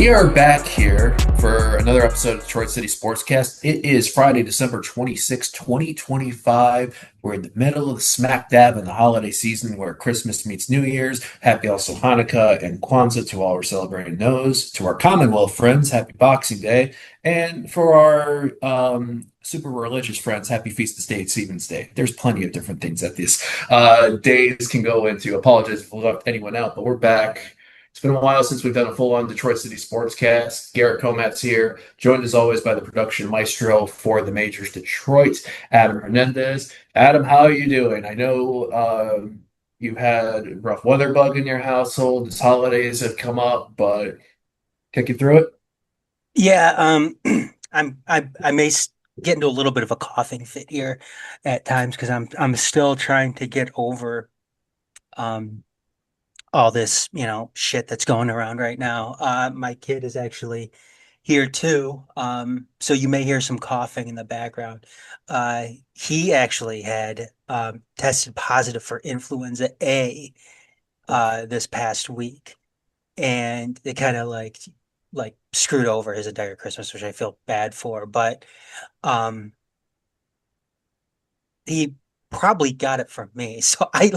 We are back here for another episode of Detroit City Sportscast. It is Friday, December 26, 2025. We're in the middle of the smack dab in the holiday season where Christmas meets New Year's. Happy also Hanukkah and Kwanzaa to all who are celebrating those. To our Commonwealth friends, happy Boxing Day. And for our super religious friends, happy Feast of St. Stephen's Day. There's plenty of different things that these days can go into. Apologize if we left anyone out, but we're back. It's been a while since we've done a full-on Detroit City Sportscast. Garrett Comat's here, joined as always by the production maestro for the Majors Detroit, Adam Hernandez. Adam, how are you doing? I know you had rough weather bug in your household. As holidays have come up, but take you through it. Yeah, I may get into a little bit of a coughing fit here at times because I'm still trying to get over um all this, shit that's going around right now. My kid is actually here too. So you may hear some coughing in the background. He actually had tested positive for influenza A this past week, and it kind of like screwed over his entire Christmas, which I feel bad for. But um, he probably got it from me, so I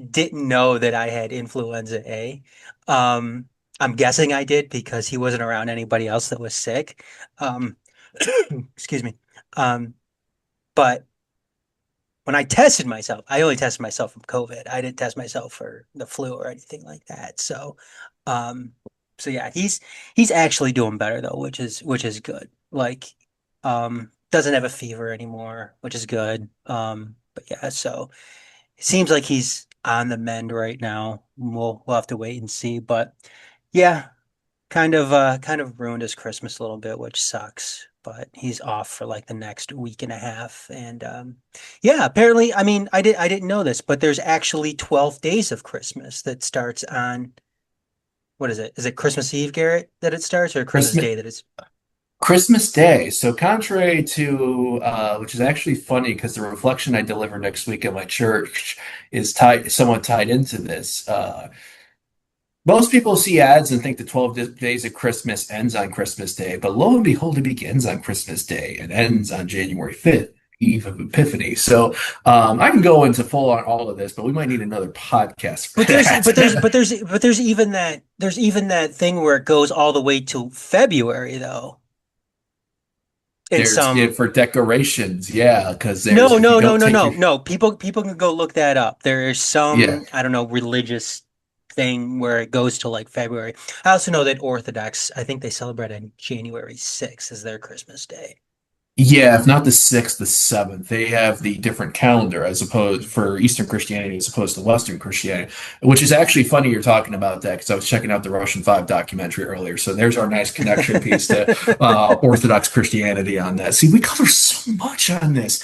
didn't know that I had influenza A. Um, I'm guessing I did because he wasn't around anybody else that was sick. Um, excuse me. Um, but when I tested myself, I only tested myself from COVID. I didn't test myself for the flu or anything like that. Um, so yeah, he's actually doing better though, which is good. Doesn't have a fever anymore, which is good. But yeah, so it seems like he's on the mend right now. We'll have to wait and see. But yeah, kind of ruined his Christmas a little bit, which sucks. But he's off for like the next week and a half. And yeah, apparently, I mean, I didn't know this, but there's actually 12 days of Christmas that starts on what is it? Is it Christmas Eve, Garrett, that it starts, or Christmas Christmas Day that it's Christmas Day. So contrary to which is actually funny because the reflection I deliver next week at my church is tied somewhat tied into this. Most people see ads and think the 12 days of Christmas ends on Christmas Day, but lo and behold, it begins on Christmas Day and ends on January 5th, Eve of Epiphany. So I can go into full on all of this, but we might need another podcast for But there's but there's that. but there's but there's even that thing where it goes all the way to February though. In There's some it for decorations, yeah, because there's No, if you no, no, don't no, take no, your no. People can go look that up. There is yeah. some, I don't know, religious thing where it goes to like February. I also know that Orthodox, I think they celebrate on January 6th as their Christmas day. Yeah, if not the 6th, the 7th. They have the different calendar as opposed for Eastern Christianity as opposed to Western Christianity, which is actually funny you're talking about that because I was checking out the Russian Five documentary earlier. So there's our nice connection piece to Orthodox Christianity on that. See, we cover so much on this.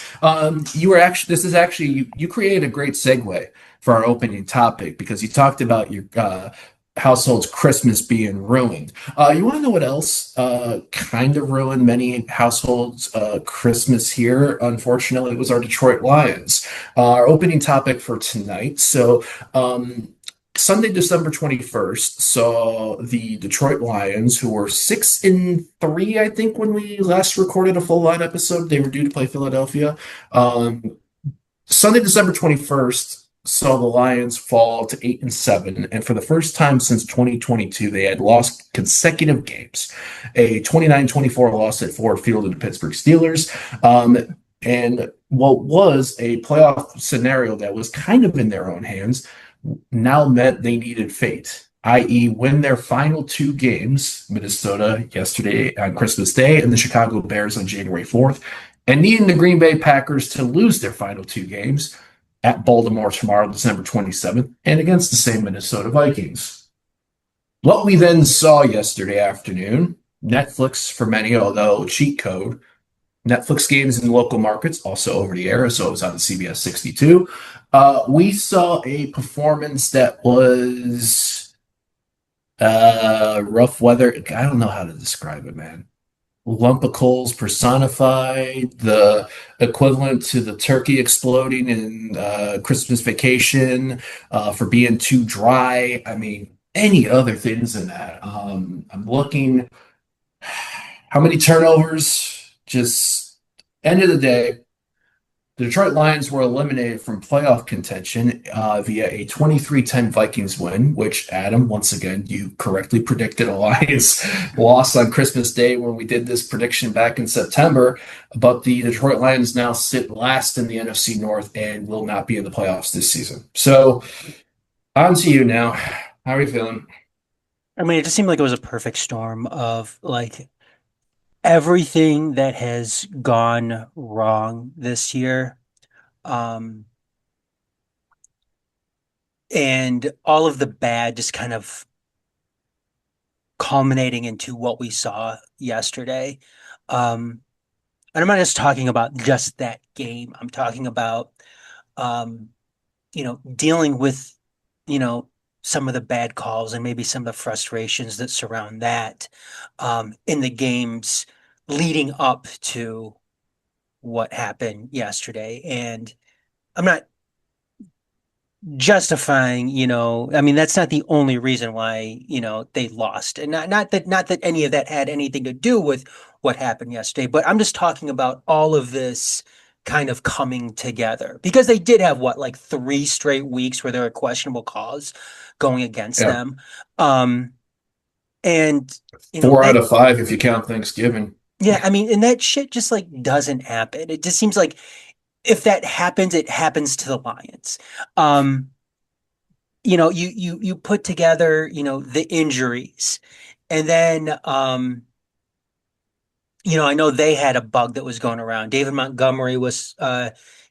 You were actually, this is actually, you created a great segue for our opening topic because you talked about your household's Christmas being ruined. You want to know what else kind of ruined many households' Christmas here? Unfortunately, it was our Detroit Lions. Our opening topic for tonight. Sunday, December 21st, saw the Detroit Lions, who were 6-3, I think, when we last recorded a full line episode. They were due to play Philadelphia. Um, Sunday, December 21st, saw the Lions fall to 8-7. And for the first time since 2022, they had lost consecutive games. A 29-24 loss at Ford Field to the Pittsburgh Steelers. And what was a playoff scenario that was kind of in their own hands now meant they needed fate, i.e., win their final two games, Minnesota yesterday on Christmas Day and the Chicago Bears on January 4th, and needing the Green Bay Packers to lose their final two games at Baltimore tomorrow, December 27th, and against the same Minnesota Vikings. What we then saw yesterday afternoon, Netflix for many, although cheat code, Netflix games in local markets, also over the air, so it was on CBS 62. We saw a performance that was rough weather. I don't know how to describe it, man. Lump of coals personified, the equivalent to the turkey exploding in Christmas Vacation for being too dry. I mean, any other things than that. I'm looking how many turnovers. Just end of the day, the Detroit Lions were eliminated from playoff contention via a 23-10 Vikings win, which, Adam, once again, you correctly predicted a Lions loss on Christmas Day when we did this prediction back in September. But the Detroit Lions now sit last in the NFC North and will not be in the playoffs this season. So, on to you now. How are you feeling? I mean, it just seemed like it was a perfect storm of like everything that has gone wrong this year. Um, and all of the bad just kind of culminating into what we saw yesterday. Um, and I'm not just talking about just that game. I'm talking about, um, dealing with, you know, some of the bad calls and maybe some of the frustrations that surround that, in the games leading up to what happened yesterday. And I'm not justifying, I mean, that's not the only reason why, they lost. And not that any of that had anything to do with what happened yesterday, but I'm just talking about all of this kind of coming together because they did have what, like 3 straight weeks where there were questionable calls going against Yeah, them. Um, and four out that of five if you count Thanksgiving. yeah, I mean, and that shit just like doesn't happen. It just seems like if that happens, it happens to the Lions. Um, you put together, the injuries, and then I know they had a bug that was going around. David Montgomery was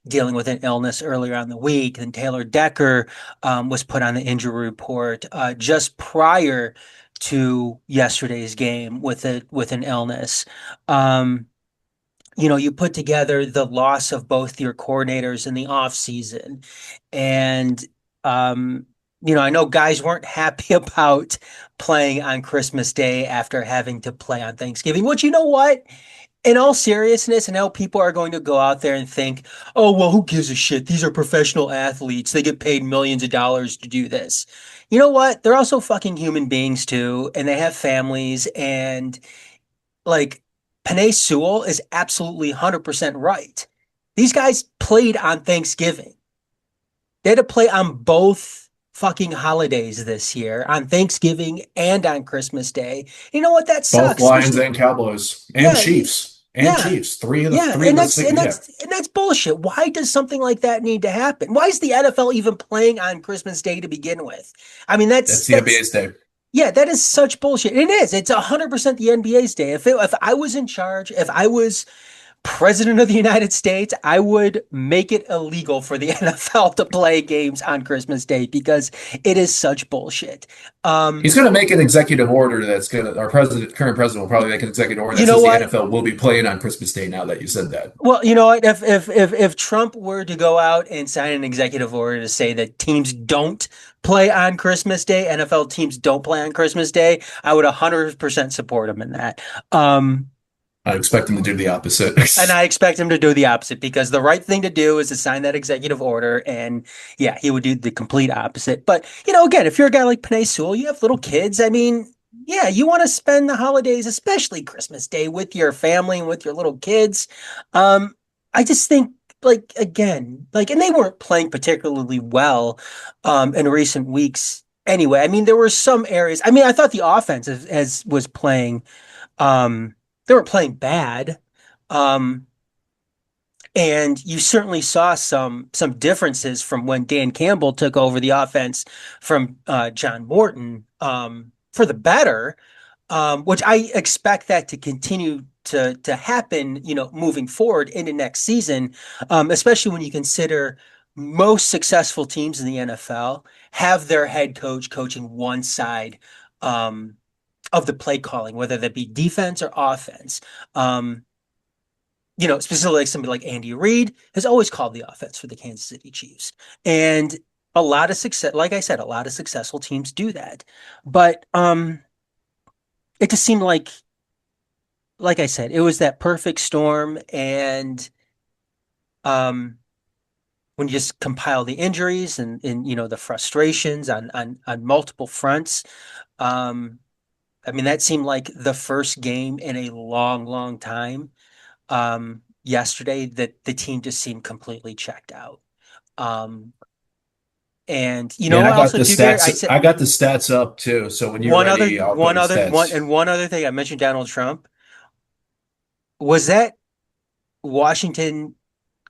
dealing with an illness earlier on the week, and Taylor Decker was put on the injury report just prior to yesterday's game with an illness. Um, you put together the loss of both your coordinators in the offseason. And, um, I know guys weren't happy about playing on Christmas Day after having to play on Thanksgiving, which, you know what? In all seriousness, I know people are going to go out there and think, oh, well, who gives a shit? These are professional athletes. They get paid millions of dollars to do this. You know what? They're also fucking human beings too, and they have families. And like Panay Sewell is absolutely 100% right. These guys played on Thanksgiving. They had to play on both fucking holidays this year, on Thanksgiving and on Christmas Day. You know what? That Both sucks, Lions especially and Cowboys and yeah, Chiefs and yeah. Chiefs. Three of the Yeah, three of and the that's six. and Yeah, that's and that's bullshit. Why does something like that need to happen? Why is the NFL even playing on Christmas Day to begin with? I mean, that's the that's NBA's day. yeah, that is such bullshit. It is. It's 100% the NBA's day. If I was in charge, if I was President of the United States, I would make it illegal for the NFL to play games on Christmas Day because it is such bullshit. Um, He's going to make an executive order that's going to, our president, current president will probably make an executive order you that know says the what? NFL will be playing on Christmas Day now that you said that. Well, you know what? If Trump were to go out and sign an executive order to say that teams don't play on Christmas Day, NFL teams don't play on Christmas Day, I would 100% support him in that. Um, I expect him to do the opposite. And I expect him to do the opposite because the right thing to do is to sign that executive order. And yeah, he would do the complete opposite. But, again, if you're a guy like Panay Sewell, you have little kids. I mean, yeah, you want to spend the holidays, especially Christmas Day, with your family and with your little kids. Um, I just think, like, again, like, and they weren't playing particularly well in recent weeks anyway. I mean, there were some areas. I mean, I thought the offense as was playing, um, they were playing bad. Um, and you certainly saw some differences from when Dan Campbell took over the offense from John Morton for the better, which I expect that to continue to happen, moving forward into next season, especially when you consider most successful teams in the NFL have their head coach coaching one side um, of the play calling, whether that be defense or offense. Um, specifically like somebody like Andy Reid has always called the offense for the Kansas City Chiefs. And a lot of success, like I said, a lot of successful teams do that. But it just seemed like I said, it was that perfect storm. And um, when you just compile the injuries and the frustrations on multiple fronts. Um, I mean, that seemed like the first game in a long, long time. Yesterday that the team just seemed completely checked out. Um, and Yeah, and I got also the too, Garrett, stats. I said I got the stats up too. So when you're ready, I'll go to stats. one other thing I mentioned Donald Trump. Was that Washington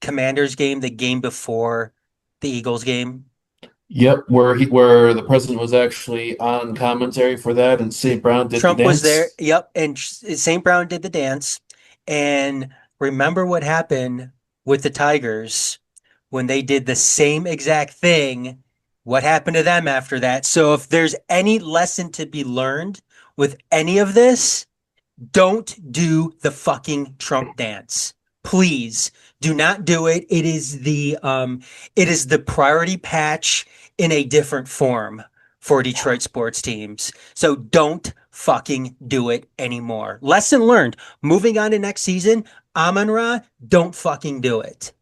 Commanders game, the game before the Eagles game? Yep, where the president was actually on commentary for that, and St. Brown did the Trump was there. dance. Yep. And St. Brown did the dance. And remember what happened with the Tigers when they did the same exact thing? What happened to them after that? So if there's any lesson to be learned with any of this, don't do the fucking Trump dance. Please do not do it. It is the priority patch in a different form for Detroit sports teams. So don't fucking do it anymore. Lesson learned. Moving on to next season, Amon Ra, don't fucking do it.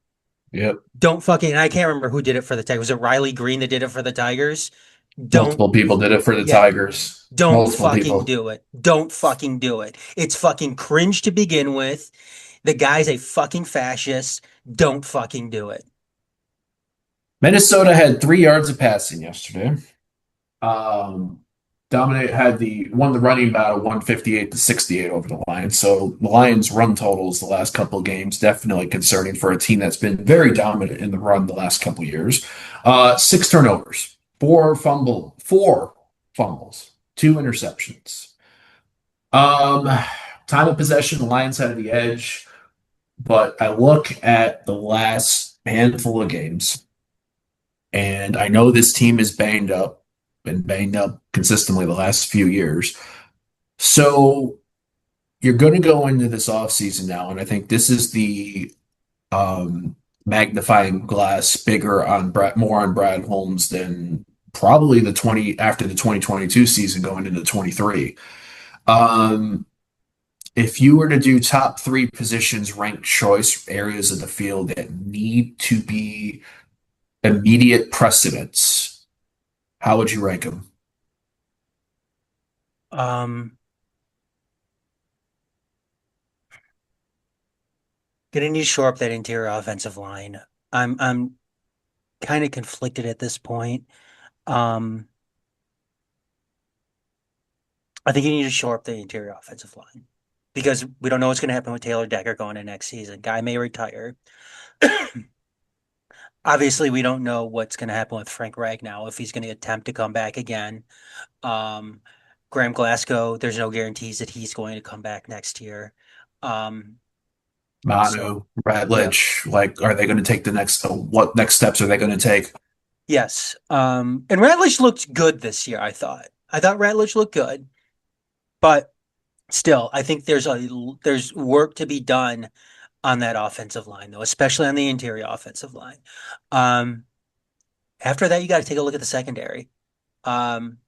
Yep, Don't fucking, I can't remember who did it for the Tigers. Was it Riley Green that did it for the Tigers? Don't, multiple people did it for the yeah, Tigers. don't Multiple fucking people. do it. Don't fucking do it. It's fucking cringe to begin with. The guy's a fucking fascist. Don't fucking do it. Minnesota had 3 yards of passing yesterday. Um, Dominate had the won the running battle 158-68 over the Lions. So the Lions' run totals the last couple of games definitely concerning for a team that's been very dominant in the run the last couple of years. 6 turnovers, four fumbles, 2 interceptions. Um, Time of possession, the Lions had the edge, but I look at the last handful of games, and I know this team is banged up, been banged up consistently the last few years. So you're going to go into this offseason now, and I think this is the magnifying glass bigger on more on Brad Holmes than probably the 20 after the 2022 season going into 23. Um, if you were to do top three positions, ranked choice areas of the field that need to be immediate precedents, how would you rank them? Um, Gonna need to shore up that interior offensive line. I'm kind of conflicted at this point. Um, I think you need to shore up the interior offensive line because we don't know what's going to happen with Taylor Decker going in next season. Guy may retire. Obviously, we don't know what's going to happen with Frank Ragnow if he's going to attempt to come back again. Um, Graham Glasgow, there's no guarantees that he's going to come back next year. Um, so Manu, yeah, Radlich, like, are they going to take the next? What next steps are they going to take? yes. And Ratledge looked good this year, I thought. I thought Ratledge looked good, but still, I think there's work to be done on that offensive line, though, especially on the interior offensive line. Um, After that, you got to take a look at the secondary. Um,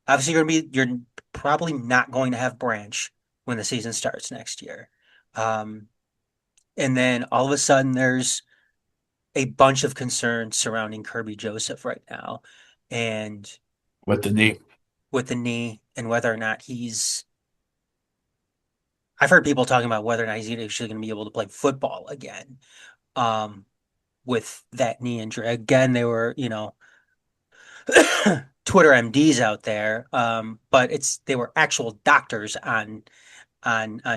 Obviously, you're probably not going to have Branch when the season starts next year. Um, and then all of a sudden, there's a bunch of concerns surrounding Kirby Joseph right now, and With the knee? with the knee and whether or not he's. I've heard people talking about whether or not he's actually going to be able to play football again. Um, with that knee injury, again, they were Twitter MDs out there, but they were actual doctors on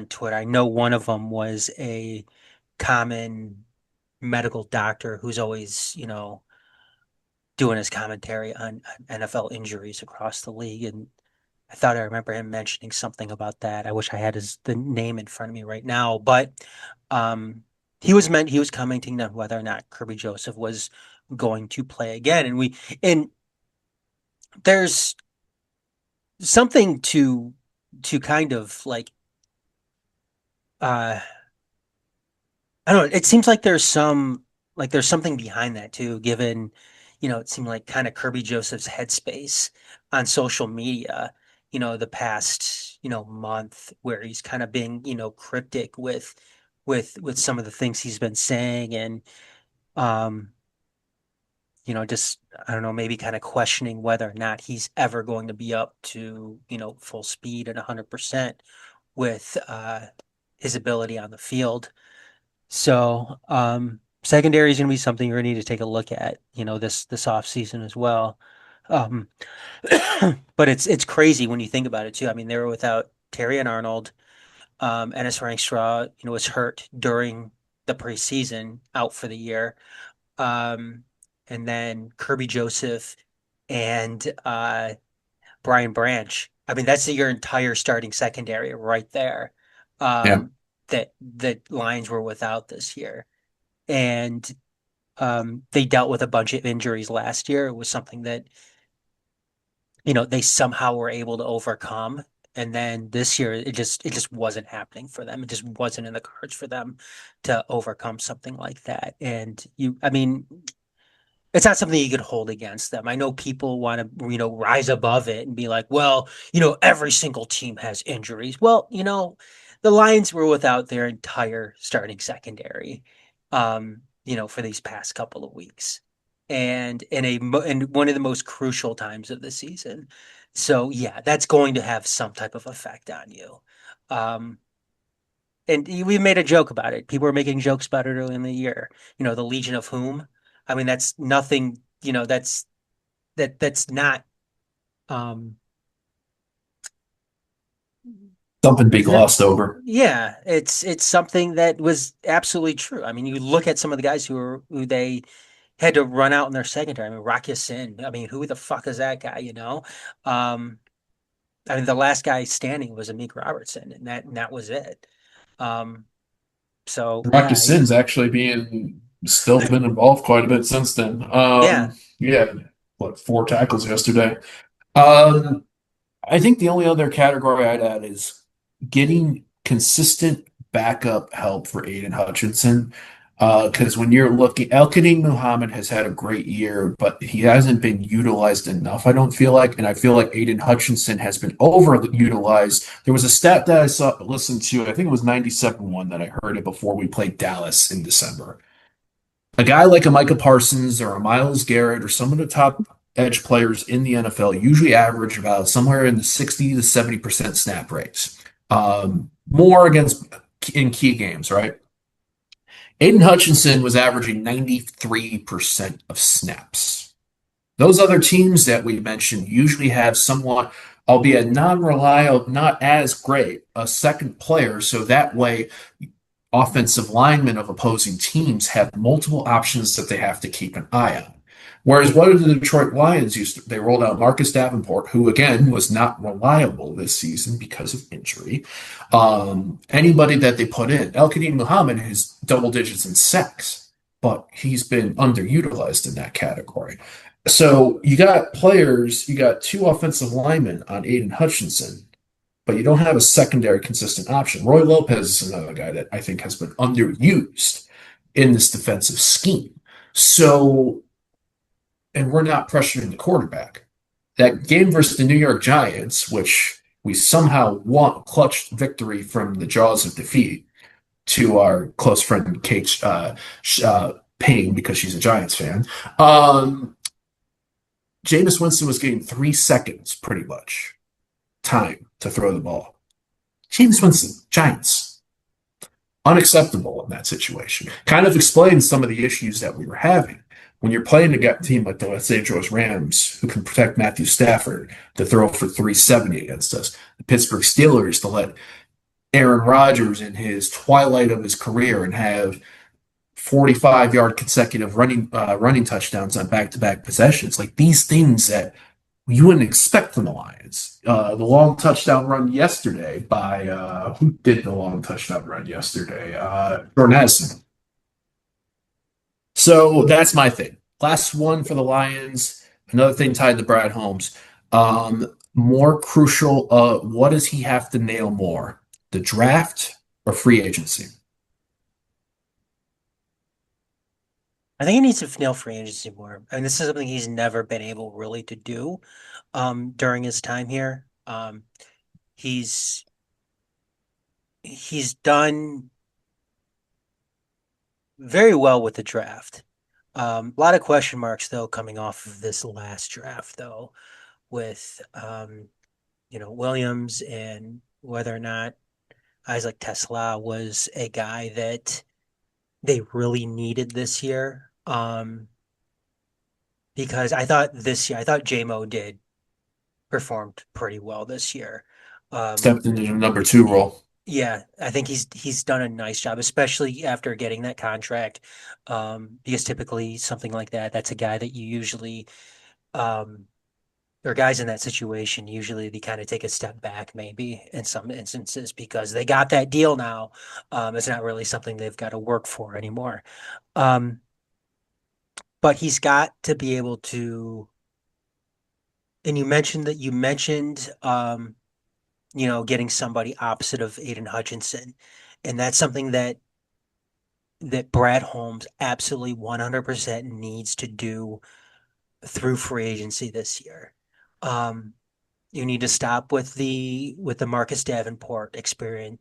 Twitter. I know one of them was a common medical doctor who's always, doing his commentary on NFL injuries across the league. And I thought I remember him mentioning something about that. I wish I had the name in front of me right now, but um, he was commenting on whether or not Kirby Joseph was going to play again. And there's something to kind of like uh I don't know. It seems like there's something behind that too, given, it seemed like kind of Kirby Joseph's headspace on social media, the past, month where he's kind of being, cryptic with some of the things he's been saying. And um just I don't know, maybe kind of questioning whether or not he's ever going to be up to, full speed at 100% with his ability on the field. So, secondary is going to be something you're going to need to take a look at, this off season as well. Um, but it's crazy when you think about it too. I mean, they were without Terry and Arnold. Ennis Rankstraw, was hurt during the preseason, out for the year. Um, and then Kirby Joseph and Brian Branch. I mean, that's your entire starting secondary right there. Yeah. Um, that Lions were without this year, and they dealt with a bunch of injuries last year. It was something that they somehow were able to overcome. And then this year, it just wasn't happening for them. It just wasn't in the cards for them to overcome something like that. And I mean, it's not something you could hold against them. I know people want to, rise above it and be like, well, every single team has injuries. Well, the Lions were without their entire starting secondary, for these past couple of weeks, and in one of the most crucial times of the season. So yeah, that's going to have some type of effect on you. Um, and we made a joke about it. People were making jokes about it early in the year. The Legion of Whom. I mean, that's nothing. That's not. Um, Something to be is it? glossed over. Yeah, it's something that was absolutely true. I mean, you look at some of the guys who they had to run out in their secondary. I mean, Rocky Sin. I mean, who the fuck is that guy? Um, I mean, the last guy standing was Amik Robertson, and that was it. Um, so Dr. yeah, Sin's actually being still been involved quite a bit since then. yeah. Yeah, what, 4 tackles yesterday. Um, I think the only other category I'd add is getting consistent backup help for Aiden Hutchinson. Because when you're looking, El Muhammad has had a great year, but he hasn't been utilized enough, I don't feel like. And I feel like Aiden Hutchinson has been overutilized. There was a stat that I saw, listened to, I think it was 97.1 that I heard it before we played Dallas in December. A guy like a Micah Parsons or a Miles Garrett or some of the top edge players in the NFL usually average about somewhere in the 60 to 70% snap rates. More against in key games, right? Aiden Hutchinson was averaging 93% of snaps. Those other teams that we mentioned usually have somewhat, albeit non-reliable, not as great, a second player. So that way offensive linemen of opposing teams have multiple options that they have to keep an eye on. Whereas what did the Detroit Lions used to, they rolled out Marcus Davenport, who again was not reliable this season because of injury. Anybody that they put in, El Muhammad has double digits in sacks, but he's been underutilized in that category. So you got players, you got two offensive linemen on Aiden Hutchinson, but you don't have a secondary consistent option. Roy Lopez is another guy that I think has been underused in this defensive scheme. So, and we're not pressuring the quarterback. That game versus the New York Giants, which we somehow won, clutched victory from the jaws of defeat to our close friend Kate Payne because she's a Giants fan. Jameis Winston was getting 3 seconds pretty much time to throw the ball. James Winston, Giants. Unacceptable in that situation. Kind of explains some of the issues that we were having. When you're playing a team like the Los Angeles Rams, who can protect Matthew Stafford to throw for 370 against us, the Pittsburgh Steelers to let Aaron Rodgers in his twilight of his career and have 45-yard consecutive running touchdowns on back-to-back possessions, like these things that you wouldn't expect from the Lions. The long touchdown run yesterday by who did the long touchdown run yesterday? Jordan Addison. So that's my thing. Last one for the Lions. Another thing tied to Brad Holmes. More crucial. What does he have to nail more? The draft or free agency? I think he needs to nail free agency more. I mean, this is something he's never been able really to do during his time here. He's he's done very well with the draft. A lot of question marks though coming off of this last draft though, with Williams and whether or not Isaac Tesla was a guy that they really needed this year. Because I thought JMO did performed pretty well this year. Um, Stepped into the number two role. yeah, I think he's done a nice job, especially after getting that contract. Because typically something like that, that's a guy that you usually um or guys in that situation, usually they kind of take a step back, maybe in some instances, because they got that deal now. It's not really something they've got to work for anymore. Um, but he's got to be able to, and you mentioned getting somebody opposite of Aiden Hutchinson. And that's something that Brad Holmes absolutely 100% needs to do through free agency this year. Um, You need to stop with the Marcus Davenport experiments.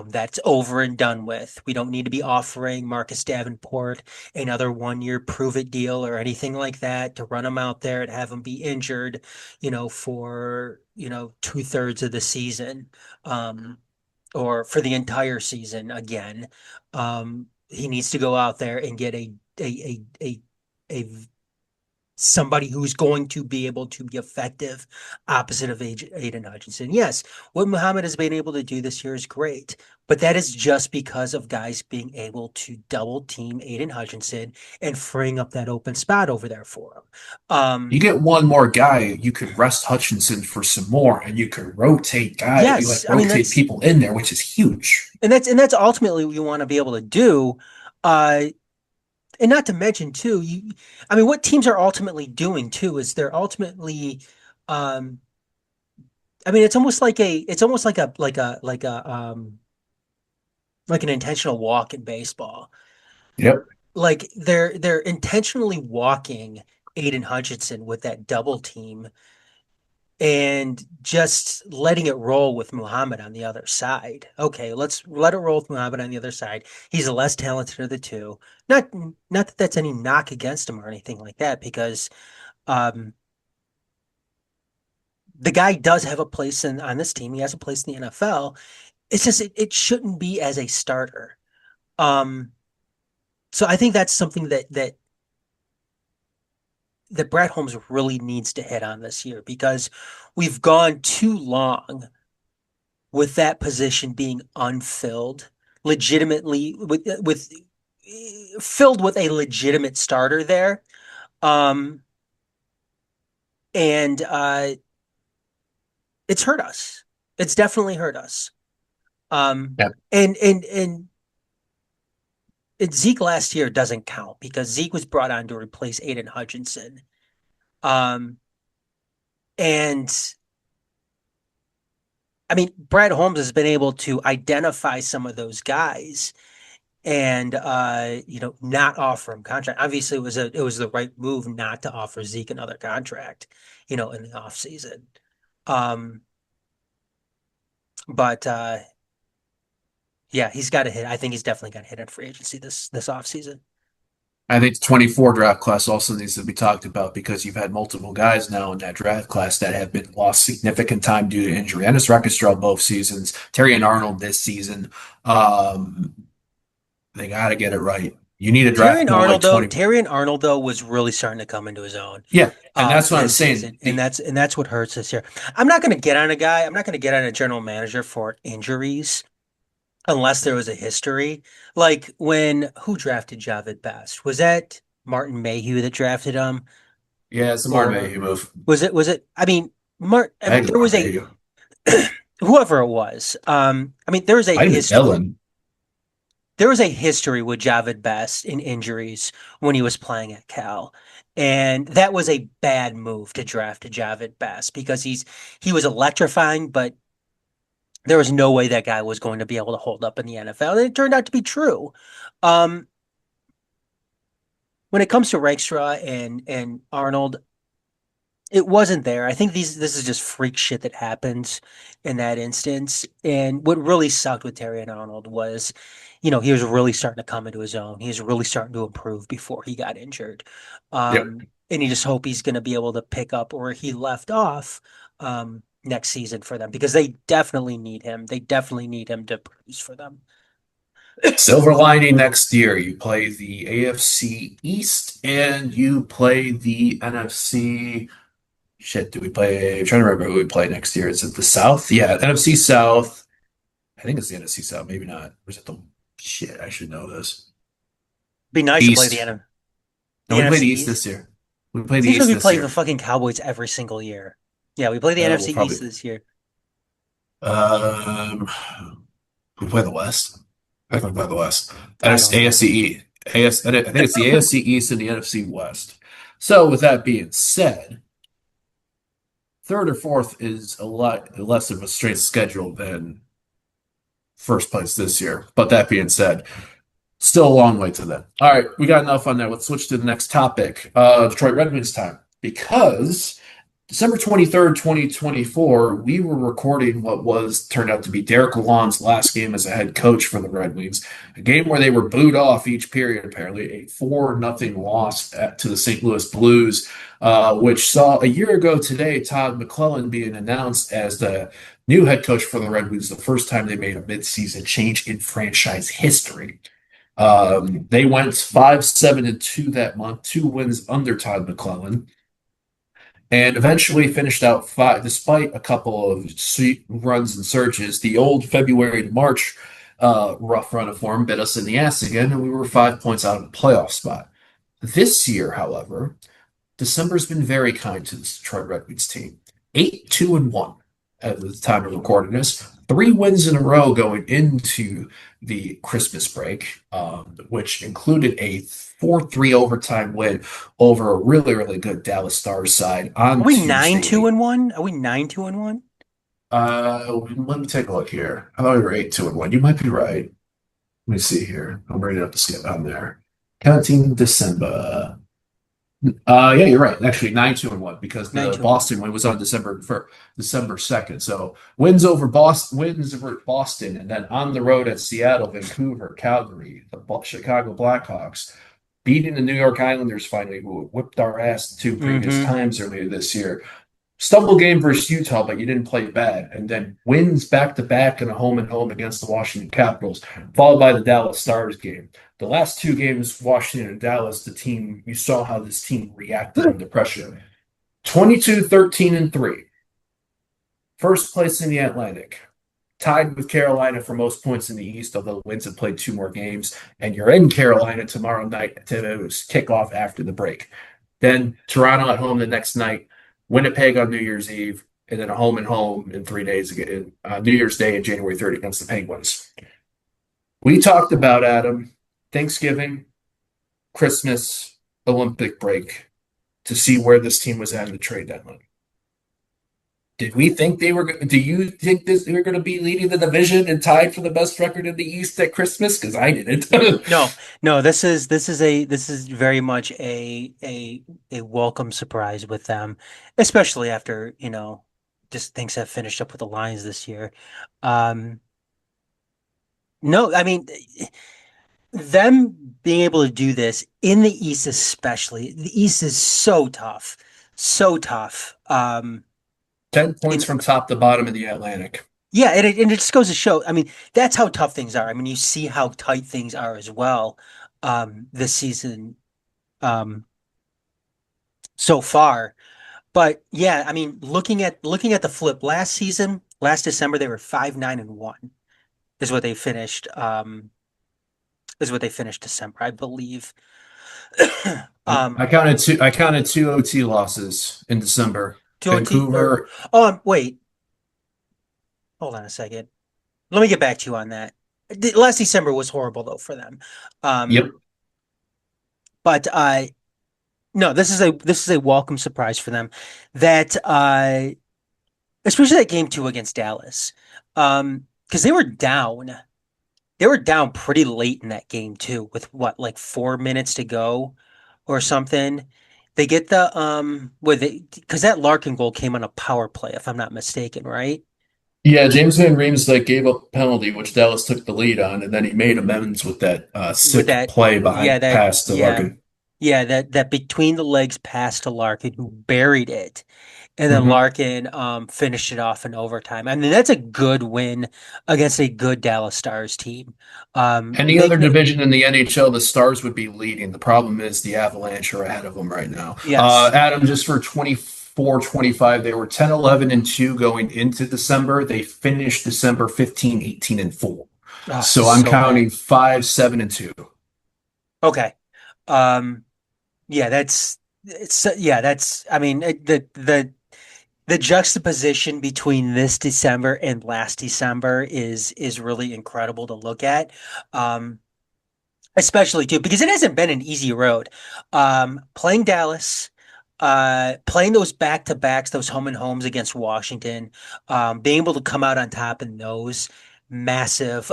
That's over and done with. We don't need to be offering Marcus Davenport another 1 year prove it deal or anything like that to run him out there and have him be injured, for 2/3 of the season, or for the entire season again. He needs to go out there and get a somebody who's going to be able to be effective opposite of Aiden Hutchinson. Yes, what Muhammad has been able to do this year is great, but that is just because of guys being able to double team Aiden Hutchinson and freeing up that open spot over there for him. You Um, get one more guy, you could rest Hutchinson for some more, and you could yes, I mean rotate people in there, which is huge. that's ultimately what you want to be able to do. Uh, and not to mention too, I mean, what teams are ultimately doing too is they're ultimately, um, I mean, it's almost like an intentional walk in baseball. Yep. Like they're intentionally walking Aiden Hutchinson with that double team and just letting it roll with Muhammad on the other side. Okay, let's let it roll with Muhammad on the other side. He's the less talented of the two. Not not that that's any knock against him or anything like that, because um the guy does have a place on this team. He has a place in the NFL. It's just it shouldn't be as a starter. Um, so I think that's something that Brad Holmes really needs to hit on this year, because we've gone too long with that position being unfilled, legitimately with filled with a legitimate starter there. Um, and it's hurt us. It's definitely hurt us. Um, Yep. and Zeke last year doesn't count because Zeke was brought on to replace Aiden Hutchinson. Um, and I mean, Brad Holmes has been able to identify some of those guys and not offer him contract. Obviously, it was the right move not to offer Zeke another contract, in the offseason. Um, but yeah, he's got to hit. I think he's definitely got to hit in free agency this offseason. I think the 24 draft class also needs to be talked about because you've had multiple guys now in that draft class that have been lost significant time due to injury. Ennis Rekestra both seasons, Terry and Arnold this season. Um, they got to get it right. You need to draft more like 20. Terry and Arnold though was really starting to come into his own Yeah, and that's what I'm this saying. season, and that's what hurts this year. I'm not going to get on a guy. I'm not going to get on a general manager for injuries unless there was a history. Like when who drafted Javid Best? Was that Martin Mayhew that drafted him, Yeah, it's a Martin or Mayhew move. was it? I mean, I think it's there was Martin a Mayhew. whoever it was. I mean, there was a Might have been history. Dylan. There was a history with Javid Best in injuries when he was playing at Cal. And that was a bad move to draft Javid Best because he was electrifying, but there was no way that guy was going to be able to hold up in the NFL. And it turned out to be true. Um, when it comes to Rakestraw and Arnold, It wasn't there. I think this is just freak shit that happens in that instance. And what really sucked with Terry and Arnold was, he was really starting to come into his own. He was really starting to improve before he got injured. Yep. And you just hope he's going to be able to pick up where he left off next season for them because they definitely need him. They definitely need him to produce for them. Silver lining next year, you play the AFC East and you play the NFC. Shit, do we play? I'm trying to remember who we play next year. Is it the South? Yeah, NFC South. I think it's the NFC South. Maybe not. Or is it the shit? I should know this. Be nice to play East. No, the we played NFC the East East. this year. We played the Seems like East we this play the year. fucking Cowboys every single year. Yeah, we play the We'll NFC probably. East this year. Um, we play the West. I think we play the West. I don't know. AFC. AS, I think it's the AFC East and the NFC West. So, with that being said, third or fourth is a lot less of a straight schedule than first place this year. But that being said, still a long way to that. All right, we got enough on that. Let's switch to the next topic. Detroit Red Wings time. Because December 23rd, 2024, we were recording what was turned out to be Derek Lalonde's last game as a head coach for the Red Wings, a game where they were booed off each period, apparently, a 4-0 loss to the St. Louis Blues, which saw a year ago today Todd McClellan being announced as the new head coach for the Red Wings, the first time they made a midseason change in franchise history. They went 5-7-2 that month, 2 wins under Todd McClellan, and eventually finished out five, despite a couple of sweet runs and surges. The old February to March rough run of form bit us in the ass again, and we were 5 points out of a playoff spot. This year, however, December's been very kind to this Detroit Red Wings team. 8-2-1 at the time of recording this. 3 wins in a row going into the Christmas break, which included a 4-3 overtime win over a really, really good Dallas Stars side Are on we nine two Tuesday. and one? Are we 9-2-1? Let me take a look here. I thought we were 8-2-1. You might be right. Let me see here. I'm bringing up the skip on there. Counting December. Yeah, you're right. Actually, 9-2-1 because Nine the two and one. Boston win was on December 2nd. So wins over Boston, and then on the road at Seattle, Vancouver, Calgary, the Chicago Blackhawks, beating the New York Islanders finally, who whipped our ass the 2 previous Mm-hmm. times earlier this year. Stumble game versus Utah, but you didn't play bad. And then wins back to back in a home and home against the Washington Capitals, followed by the Dallas Stars game. The last 2 games, Washington and Dallas, the team, you saw how this team reacted under pressure. 22-13-3. First place in the Atlantic. Tied with Carolina for most points in the East, although the Winds have played 2 more games. And you're in Carolina tomorrow night to kick off after the break. Then Toronto at home the next night, Winnipeg on New Year's Eve, and then a home and home in 3 days again, New Year's Day and January 30th against the Penguins. We talked about Adam, Thanksgiving, Christmas, Olympic break to see where this team was at in the trade deadline. Did we think they were? Do you think they were going to be leading the division and tied for the best record in the East at Christmas? Because I didn't. No, no, this is very much a welcome surprise with them, especially after, just things have finished up with the Lions this year. Um, no, I mean them being able to do this in the East especially. The East is so tough. So tough. 10 points And from top to bottom in the Atlantic. yeah, and it just goes to show. I mean, that's how tough things are. I mean, you see how tight things are as well, this season, um, so far. But yeah, I mean, looking at the flip last season, last December they were 5-9-1 is what they finished. Is what they finished December, I believe. I Um, counted two. I counted 2 OT losses in December. 2 OT or Vancouver. wait, hold on a second. Let me get back to you on that. Last December was horrible though for them. Um, Yep. but no, this is a welcome surprise for them. That especially that game two against Dallas. Because they were down pretty late in that game too, with what, like 4 minutes to go or something. They get the with it because that Larkin goal came on a power play, if I'm not mistaken, right? Yeah, James Van Reems like gave up a penalty, which Dallas took the lead on, and then he made amends with that With sick that, play yeah, behind that, pass to yeah, Larkin. yeah, that between the legs pass to Larkin, who buried it, and then Hmm. Larkin finished it off in overtime. I mean, that's a good win against a good Dallas Stars team. Any other Make the division in the NHL, the Stars would be leading. The problem is the Avalanche are ahead of them right now. Yes. Adam, just for 24-25, they were 10-11-2 going into December. They finished December 15-18-4. Oh, So I'm so bad. counting 5-7-2. Okay. Um, yeah, that's I mean the juxtaposition between this December and last December is really incredible to look at. Um, Especially too, because it hasn't been an easy road. Playing Dallas, playing those back-to-backs, those home and homes against Washington, being able to come out on top in those, massive.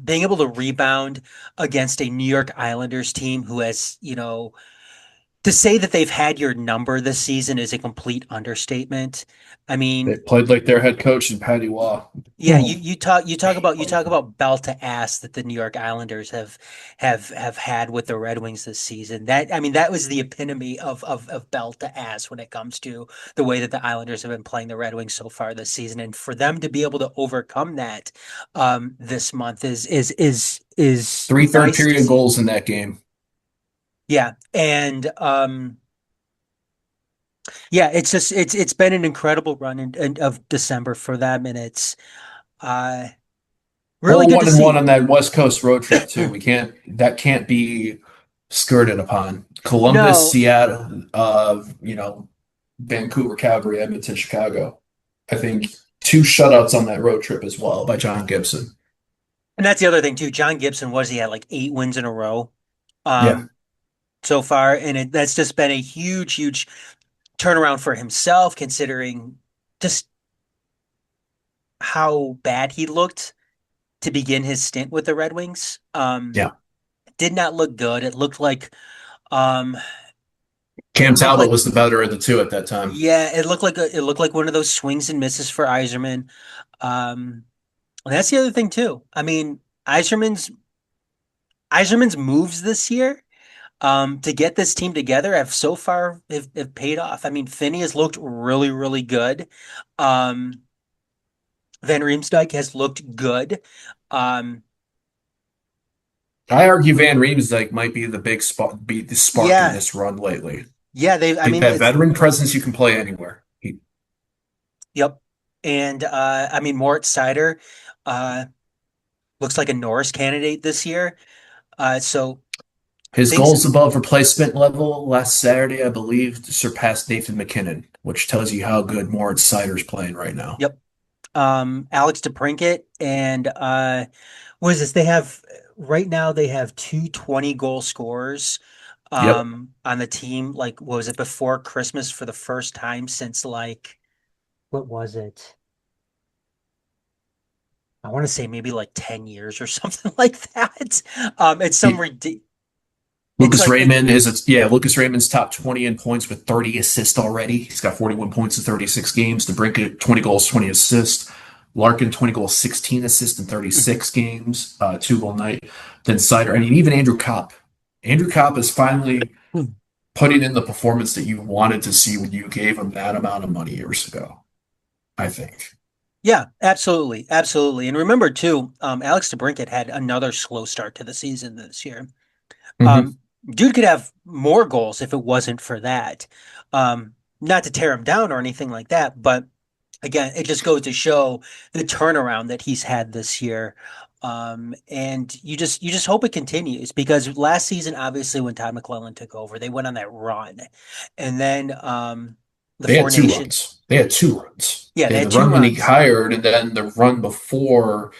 Being able to rebound against a New York Islanders team who has, to say that they've had your number this season is a complete understatement. I They mean, played like their head coach in Patty Waugh. yeah, you talk about belt to ass that the New York Islanders have had with the Red Wings this season. That I mean that was the epitome of belt to ass when it comes to the way that the Islanders have been playing the Red Wings so far this season, and for them to be able to overcome that this month is Three third nice to period see. goals in that game. Yeah, and yeah, it's just it's been an incredible run of December for them, and it's uh really All good to 1-1 see. on that West Coast road trip too. That can't be skirted upon. Columbus, No, Seattle, Vancouver, Calgary, Edmonton, Chicago. I think two shutouts on that road trip as well by John Gibson. and that's the other thing too. John Gibson was he had like 8 wins in a row Yeah. um so far, and that's just been a huge turnaround for himself, considering just how bad he looked to begin his stint with the Red Wings. Yeah. Did not look good. Um it Cam looked Talbot like was the better of the two at that time. yeah, it looked like one of those swings and misses for Yzerman. And that's the other thing too. I mean, Yzerman's Yzerman's moves this year to get this team together have so far have paid off. I mean, Finney has looked really good. Um, Van Riemsdyk has looked good. Um, I argue Van Riemsdyk might be the big spark, be the spark in yeah, this run lately. yeah. I Like mean, that it's veteran presence, you can play anywhere. yep. And I mean, Moritz Seider uh, looks like a Norris candidate this year. So His things, goals above replacement level last Saturday, I believe, surpassed Nathan McKinnon, which tells you how good Moritz Seider's playing right now. yep. Alex DeBrincat and what is this? They have right now they have two 20 goal scorers Yep. on the team. Like, what was it before Christmas for the first time since like what was it? I want to say maybe like 10 years or something like that. It's some He- ridiculous. It's Lucas like it, Raymond Lucas Raymond's top 20 in points with 30 assists already. He's got 41 points in 36 games. DeBrincat, 20 goals, 20 assists. Larkin, 20 goals, 16 assists in Mhm. 36 games, two-goal night. Then Sider, and even Andrew Kopp. Andrew Kopp is finally putting in the performance that you wanted to see when you gave him that amount of money years ago, I think. Yeah, absolutely, absolutely. And remember too, Alex DeBrincat had another slow start to the season this year. Hmm. Dude could have more goals if it wasn't for that. Not to tear him down or anything like that, but again, it just goes to show the turnaround that he's had this year. And you just hope it continues because last season, obviously, when Todd McClellan took over, they went on that run, and then the They had Four two Nation, runs. They had two runs. yeah, They they had had the two run when he runs. hired, and then the run before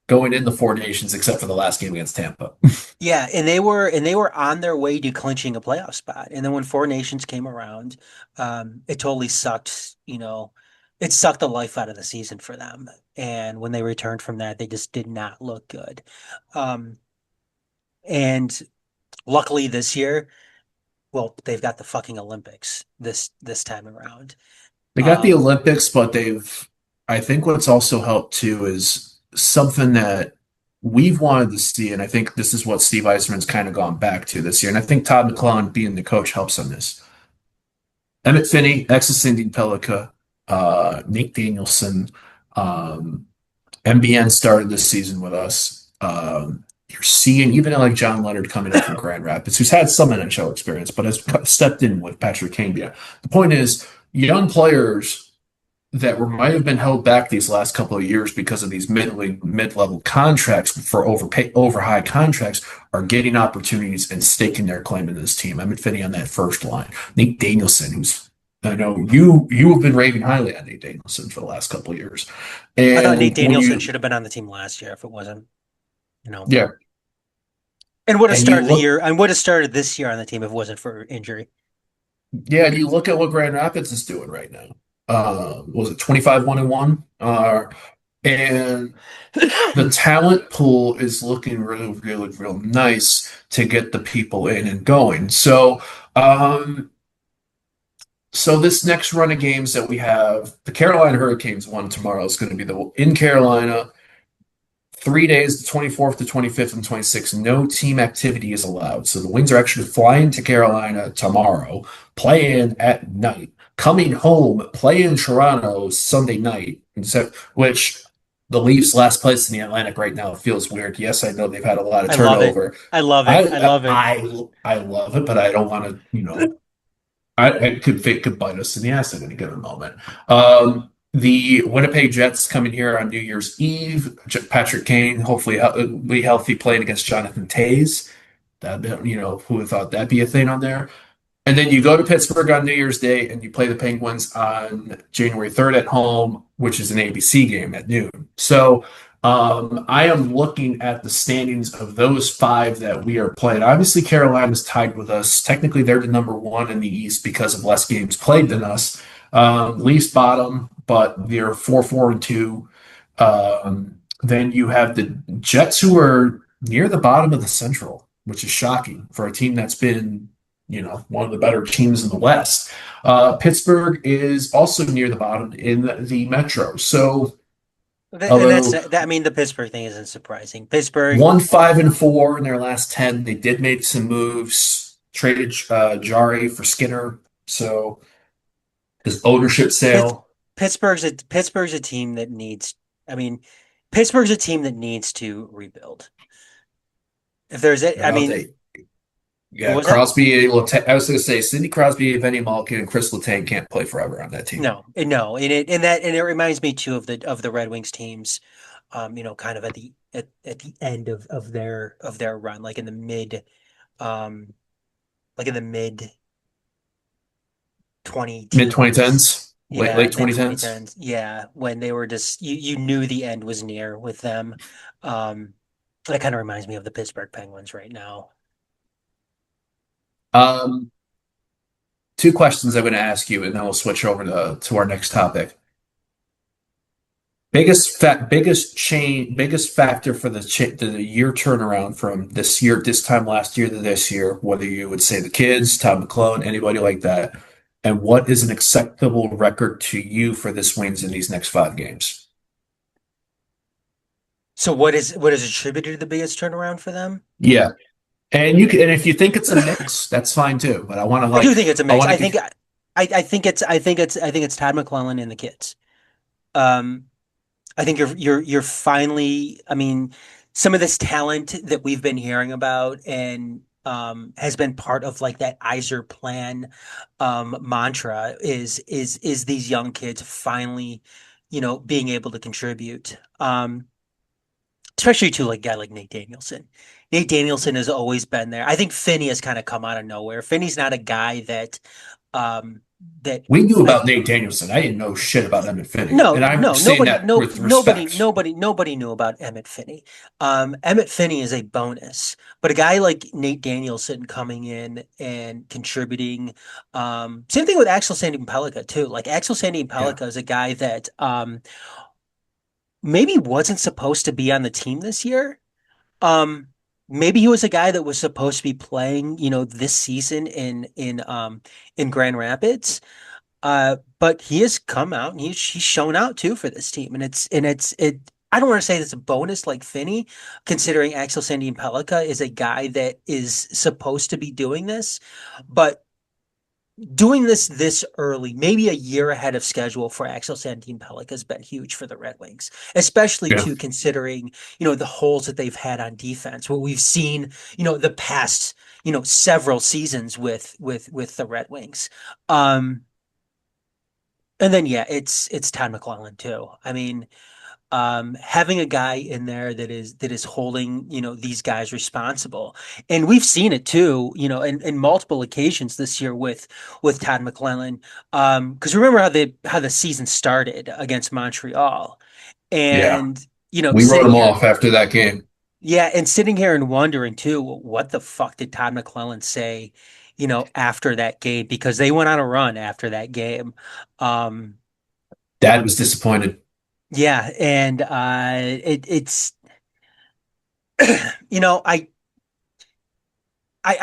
going in the Four Nations, except for the last game against Tampa. Yeah, and they were on their way to clinching a playoff spot. And then when Four Nations came around, it totally sucked, it sucked the life out of the season for them. And when they returned from that, they just did not look good. And luckily this year, Well, they've got the fucking Olympics this time around. They got the Um, Olympics, but I think what's also helped too is something that we've wanted to see, and I think this is what Steve Eisman's kind of gone back to this year. And I think Todd McClellan being the coach helps on this. Emmett Finney, ex-Cindy Pellica, Nate Danielson, um, MBN started this season with us. You're seeing even like John Leonard coming in from Grand Rapids, who's had some NHL experience, but has stepped in with Patrick Kane. The point is, young players that might have been held back these last couple of years because of these mid-level contracts for over high contracts are getting opportunities and staking their claim in this team. Emmett Finney on that first line, Nate Danielson, who's I know you have been raving highly on Nate Danielson for the last couple of years, I thought Nate and when Danielson you should have been on the team last year if it wasn't, you know, yeah, and would have and you started the look year and would have started this year on the team if it wasn't for injury. yeah, and you look at what Grand Rapids is doing right now. Was it 25-1-1? And the talent pool is looking really, really, real nice to get the people in and going. Um, so this next run of games that we have, the Carolina Hurricanes one tomorrow is going to be the in Carolina. 3 days, the 24th, the 25th, and 26th, no team activity is allowed. So the Wings are actually flying to Carolina tomorrow, playing at night, coming home, play in Toronto Sunday night, which the Leafs last place in the Atlantic right now feels weird. Yes, I know they've had a lot of I love it. turnover. I love it. I I love it. I love it, but I don't want to, it could bite us in the ass at any given moment. The Winnipeg Jets coming here on New Year's Eve. Patrick Kane, hopefully, be healthy, playing against Jonathan Tays. That who would have thought that'd be a thing on there. And then you go to Pittsburgh on New Year's Day and you play the Penguins on January 3rd at home, which is an ABC game at noon. So I am looking at the standings of those five that we are playing. Obviously, Carolina's tied with us. Technically, they're the number one in the East because of less games played than us. Leafs bottom, but they're 4-4-2. Then you have the Jets, who are near the bottom of the Central, which is shocking for a team that's been one of the better teams in the West. Pittsburgh is also near the bottom in the Metro. So, And that's although that. I mean, the Pittsburgh thing isn't surprising. Pittsburgh, 1-5-4 in their last 10, they did make some moves, traded Jari for Skinner. So, his ownership Pitt, sale. Pittsburgh's a team that needs. I mean, Pittsburgh's a team that needs to rebuild. If there's a, I Well, mean, they what yeah, was that? Crosby. I was going to say Sidney Crosby, Evgeny Malkin, and Chris Letang can't play forever on that team. No, and it reminds me too of the Red Wings teams, kind of at the end of their run, um, like in the mid Mid 2010s. 2010s, Yeah, late mid 2010s. 2010s. Yeah, when they were just you knew the end was near with them. Um, that kind of reminds me of the Pittsburgh Penguins right now. Um, Two questions I'm going to ask you, and then we'll switch over to our next topic. Biggest factor for the year turnaround from this time last year to this year, whether you would say the kids, Todd McClellan, anybody like that, and what is an acceptable record to you for this Wings in these next 5 games? So what is attributed to the biggest turnaround for them? Yeah, and if you think it's a mix, that's fine too. But I do think it's a I mix. want to give I think it's Todd McClellan and the kids. Um, I think you're finally. I mean, some of this talent that we've been hearing about and has been part of like that Iser plan mantra is these young kids finally, being able to contribute. Especially to like a guy like Nate Danielson. Nate Danielson has always been there. I think Finney has kind of come out of nowhere. Finney's not a guy um that we knew I about Nate Danielson. I didn't know shit about Emmett Finney, no, and I'm no, saying that with respect. nobody knew about Emmett Finney. Emmett Finney is a bonus, but a guy like Nate Danielson coming in and contributing. Same thing with Axel Sandin Pellikka too. Like Axel Sandin Yeah. Pellikka is a guy that maybe wasn't supposed to be on the team this year. Um, maybe he was a guy that was supposed to be playing, this season in Grand Rapids. But he has come out and he's shown out too for this team, and it. I don't want to say it's a bonus like Finney, considering Axel Sandin Pellikka is a guy that is supposed to be doing this, but doing this early, maybe a year ahead of schedule for Axel Sandin Pellikka has been huge for the Red Wings, especially Yeah. too considering, the holes that they've had on defense, what we've seen, the past, several seasons with the Red Wings. Um, and then yeah, it's Todd McClellan too. I mean, having a guy in there that is holding, these guys responsible. And we've seen it too, in multiple occasions this year with Todd McClellan. Because remember how the season started against Montreal. Yeah. And, We wrote sitting him here, off after that game. yeah, and sitting here and wondering too, what the fuck did Todd McClellan say, after that game? Because they went on a run after that game. Um, Dad was disappointed. yeah, and it's you know, I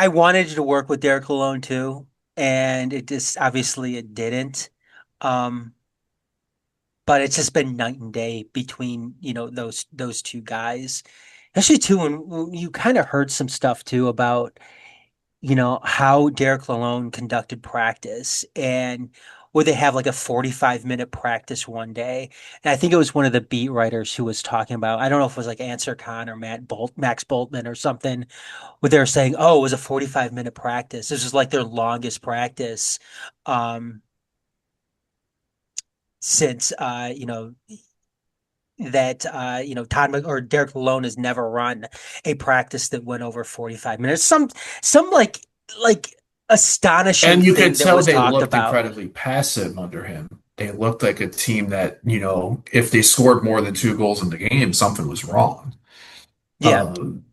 wanted to work with Derek Lalone too, and it just obviously it didn't. Um, but it's just been night and day between, those two guys. Especially too when you kind of heard some stuff too about, how Derek Lalone conducted practice, and would they have like a 45-minute practice one day? And I think it was one of the beat writers who was talking about, I don't know if it was like Answer Khan or Max Boltman or something, where they were saying, oh, it was a 45-minute practice. This was like their longest practice, um, since, that or Derek Lalone has never run a practice that went over 45 minutes. Some like astonishing And you could thing that tell was they talked looked about. incredibly passive under him. They looked like a team that, if they scored more than 2 goals in the game, something was wrong. Yeah. Um,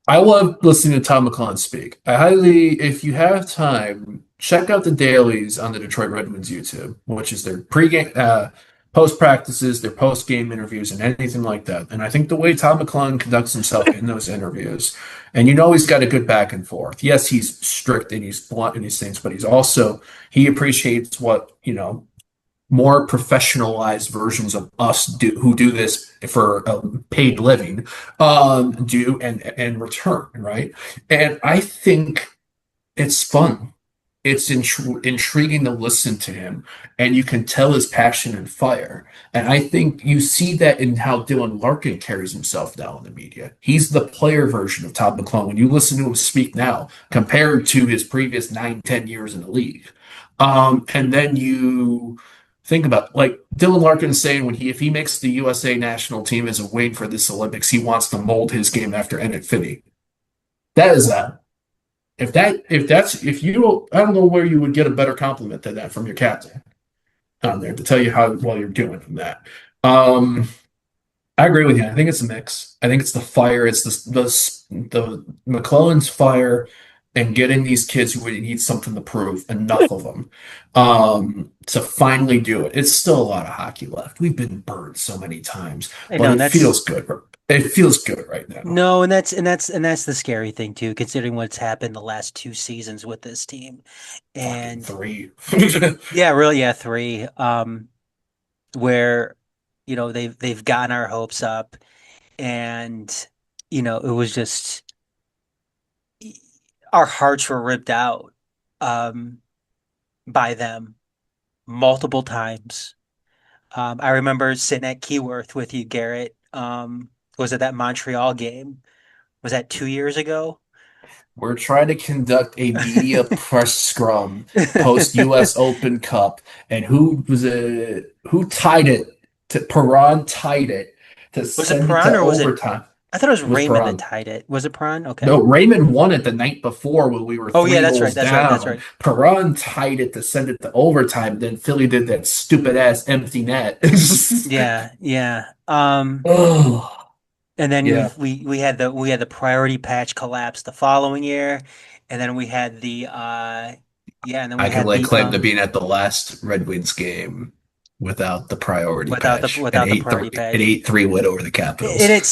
I love listening to Tom McClellan speak. I highly, if you have time, check out the dailies on the Detroit Red Wings YouTube, which is their pregame, post practices, their post game interviews, and anything like that. And I think the way Tom McClellan conducts himself in those interviews, and he's got a good back and forth. Yes, he's strict and he's blunt in these things, but he appreciates what, more professionalized versions of us who do this for a paid living do and return, right? And I think it's fun. It's intriguing to listen to him, and you can tell his passion and fire. And I think you see that in how Dylan Larkin carries himself now in the media. He's the player version of Todd McClellan. When you listen to him speak now, compared to his previous 9, 10 years in the league, and then you think about like Dylan Larkin saying if he makes the USA national team as a wing for this Olympics, he wants to mold his game after Emmett Finney. That is a if you I don't know where you would get a better compliment than that from your captain on there to tell you how well you're doing from that. Um, I agree with you. I think it's a mix. I think it's the fire. It's the McClellan's fire and getting these kids who need something to prove, enough of them, to finally do it. It's still a lot of hockey left. We've been burned so many times, I but know, and it that's feels good. It feels good right now. no, and that's the scary thing too, considering what's happened the last two seasons with this team. Fucking And three. yeah, really, yeah, three. Where, they've gotten our hopes up, and it was just our hearts were ripped out, um, by them multiple times. I remember sitting at Keyworth with you, Garrett. Was it that Montreal game? Was that 2 years ago? We're trying to conduct a media press scrum post US Open Cup, and who tied it Perron tied it to Was it send it Perron to or was it? overtime. I thought it was It was Raymond that Perron. tied it. Was it Perron? Okay. No, Raymond won it the night before when we were Oh yeah, three that's right. goals That's right. That's down. right. Perron tied it to send it to overtime. Then Philly did that stupid ass empty net. Yeah, yeah. Oh, And then yeah. we had the priority patch collapse the following year, and then we had the yeah, and then I we can had lay the claim to being at the last Red Wings game. without the priority without the patch. without the priority An patch. 8-3 win over the Capitals. And it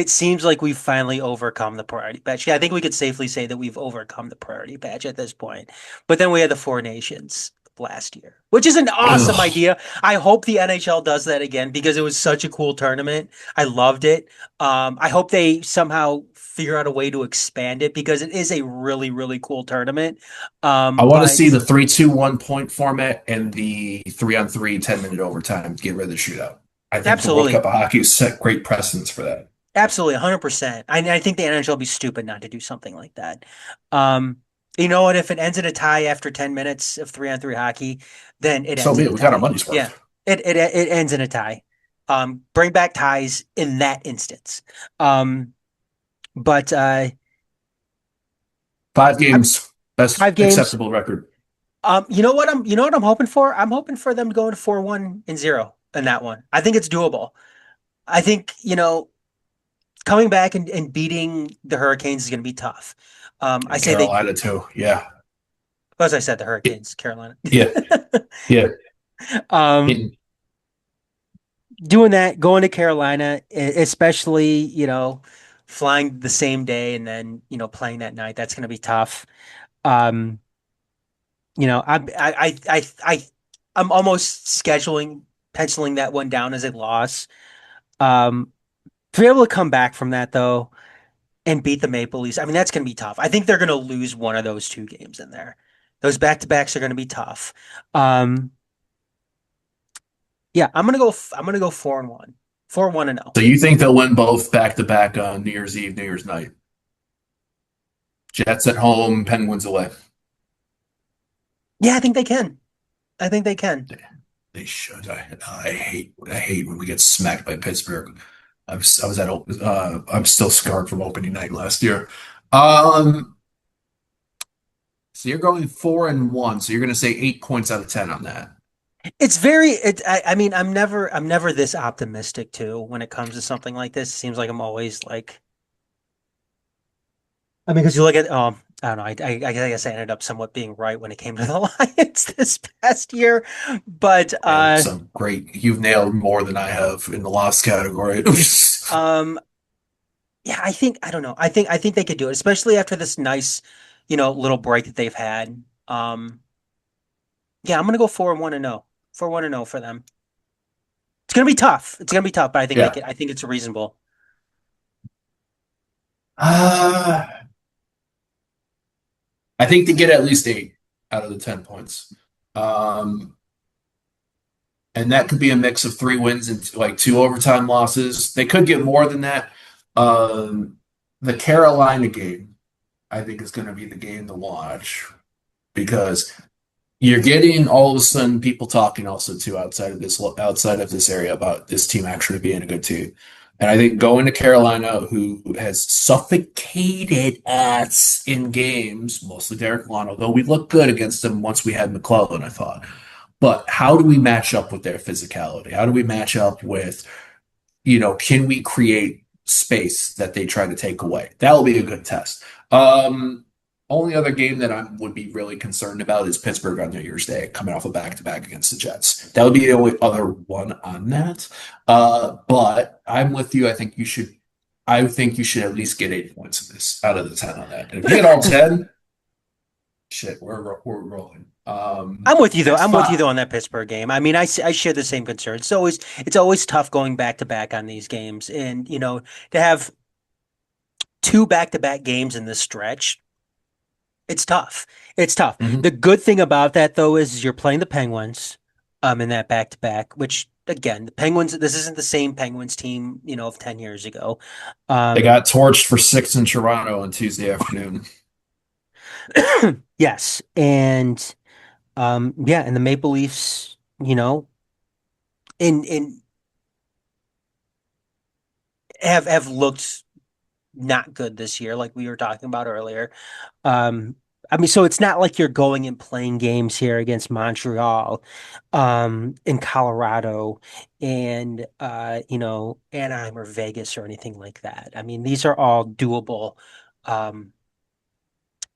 seems like we've finally overcome the priority patch. Yeah, I think we could safely say that we've overcome the priority patch at this point. But then we had the Four Nations last year, which is an awesome Ugh. idea. I hope the NHL does that again because it was such a cool tournament. I loved it. I hope they somehow figure out a way to expand it because it is a really, really cool tournament. I want to see But the 3-2-1 point format and the 3-on-3 10-minute overtime to get rid of the shootout. I think the World absolutely. Cup of Hockey set great precedents for that. Absolutely, 100%. I think the NHL will be stupid not to do something like that. Um, you know what? If it ends in a tie after 10 minutes of 3-on-3 hockey, then it So ends be in it. a We got our tie. money's Yeah, worth. it ends in a tie. Bring back ties in that instance. Um, but 5 games, best 5 games. acceptable record. You know what I'm hoping for? I'm hoping for them to go into 4-1-0 in that one. I think it's doable. I think, coming back and beating the Hurricanes is going to be tough. I And say they Carolina too. Yeah. As I said, the Hurricanes, Carolina. Yeah. Yeah. Um, It- doing that, going to Carolina, especially, flying the same day and then, playing that night, that's going to be tough. Um, I'm almost penciling that one down as a loss. Um, to be able to come back from that though and beat the Maple Leafs, I mean, that's going to be tough. I think they're going to lose one of those two games in there. Those back-to-backs are going to be tough. Um, Yeah, I'm gonna go 4-1. 4-1-0. so you think they'll win both back to back on New Year's Eve, New Year's night? Jets at home, Penguins away. Yeah, I think they can. I think they can. They should. I hate when we get smacked by Pittsburgh. I was I'm still scarred from opening night last year. Um, so you're going 4-1. So you're going to say 8 points out of 10 on that. I mean, I'm never this optimistic too when it comes to something like this. It seems like I'm always like, I mean, because you look at, I don't know, I guess I ended up somewhat being right when it came to the Lions this past year, but And some great. You've nailed more than I have in the loss category. um, yeah, I don't know. I think they could do it, especially after this nice, little break that they've had. Yeah, I'm gonna go 4-1-0. 4-1-0 for them. It's gonna be tough. It's gonna be tough, but Yeah. I think it's reasonable. Uh, I think to get at least 8 out of the 10 points. Um, and that could be a mix of 3 wins and like 2 overtime losses. They could get more than that. Um, the Carolina game, I think, is going to be the game to watch because you're getting all of a sudden people talking also too outside of this area about this team actually being a good team. And I think going to Carolina, who has suffocated us in games, mostly Derek Lano, though we looked good against them once we had McClellan, I thought. But how do we match up with their physicality? How do we match up with, can we create space that they try to take away? That will be a good test. Only other game that I would be really concerned about is Pittsburgh on New Year's Day, coming off a back-to-back against the Jets. That would be the only other one on that. But I'm with you. I think you should at least get 8 points of this out of the 10 on that. And if you get all 10, shit, we're rolling. I'm with you though. Next I'm with you five. though on that Pittsburgh game. I mean, I share the same concern. It's always tough going back to back on these games, and to have two back to back games in this stretch, it's tough. It's tough. Mhm. The good thing about that though is you're playing the Penguins, in that back to back, which again, the Penguins. This isn't the same Penguins team, of 10 years ago. They Um, got torched for 6 in Toronto on Tuesday afternoon. yes, and yeah, and the Maple Leafs, in have looked not good this year, like we were talking about earlier. Um, I mean, so it's not like you're going and playing games here against Montreal, in Colorado, and Anaheim or Vegas or anything like that. I mean, these are all doable, um,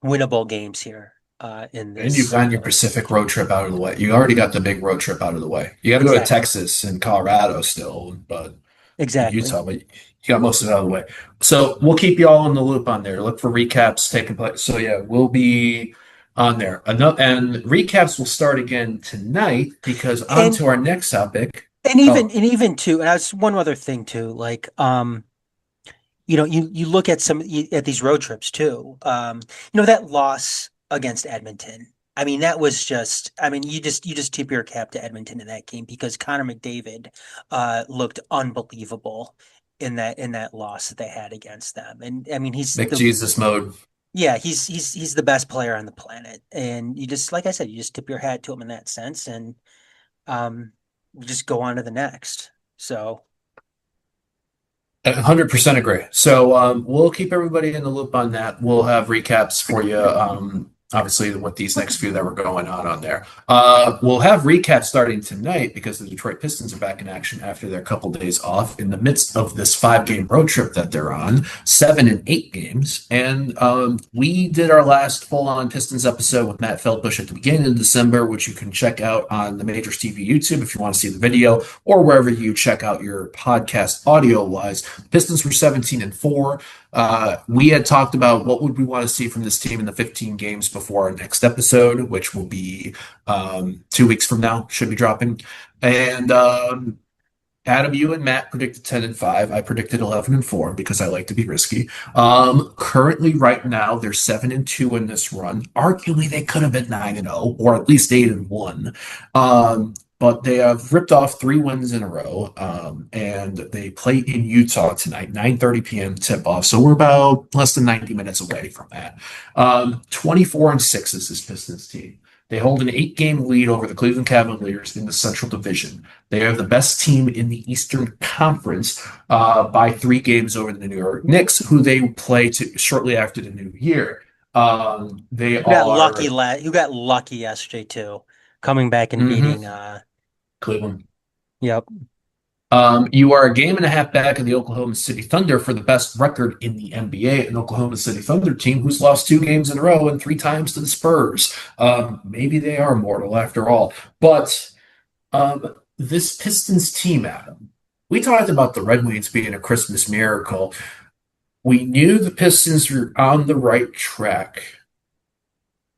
winnable games here. in And you've this gotten your list. Pacific road trip out of the way. You already got the big road trip out of the way. You got to go to Exactly. Texas and Colorado still, but in Exactly. Utah, but you got most of it out of the way. So we'll keep you all in the loop on there. Look for recaps taking place. So yeah, we'll be on there. And recaps will start again tonight because on And to our next topic. even Oh, and even too, and that's one other thing too, like you look at at these road trips too. That loss against Edmonton. I mean, that was just. I mean, you just tip your cap to Edmonton in that game because Connor McDavid looked unbelievable in that loss that they had against them. And I mean, McJesus mode. he's the best player on the planet. And you just like I said, you just tip your hat to him in that sense, and um, just go on to the next. So 100% agree. So we'll keep everybody in the loop on that. We'll have recaps for you. Obviously, with these next few that were going on there. We'll have recaps starting tonight because the Detroit Pistons are back in action after their couple days off in the midst of this 5 game road trip that they're on, 7 and 8 games. And we did our last full on Pistons episode with Matt Feldbush at the beginning of December, which you can check out on the Majors TV YouTube if you want to see the video or wherever you check out your podcast audio wise. Pistons were 17-4. We had talked about what would we want to see from this team in the 15 games before our next episode, which will be 2 weeks from now, should be dropping. And Adam, you and Matt predicted 10-5. I predicted 11-4 because I like to be risky. Currently, right now, they're 7-2 in this run. Arguably, they could have been 9-0 or at least 8-1. But they have ripped off 3 wins in a row, and they play in Utah tonight, 9:30 p.m. tip off. So we're about less than 90 minutes away from that. 24-6 is this Pistons team. They hold an 8 game lead over the Cleveland Cavaliers in the Central Division. They are the best team in the Eastern Conference by 3 games over the New York Knicks, who they play shortly after the new year. They are you got lucky yesterday too, coming back and mhm, beating Cleveland. yep. You are a game and a half back of the Oklahoma City Thunder for the best record in the NBA, an Oklahoma City Thunder team who's lost 2 games in a row and 3 times to the Spurs. Maybe they are mortal after all. But this Pistons team, Adam, we talked about the Red Wings being a Christmas miracle. We knew the Pistons were on the right track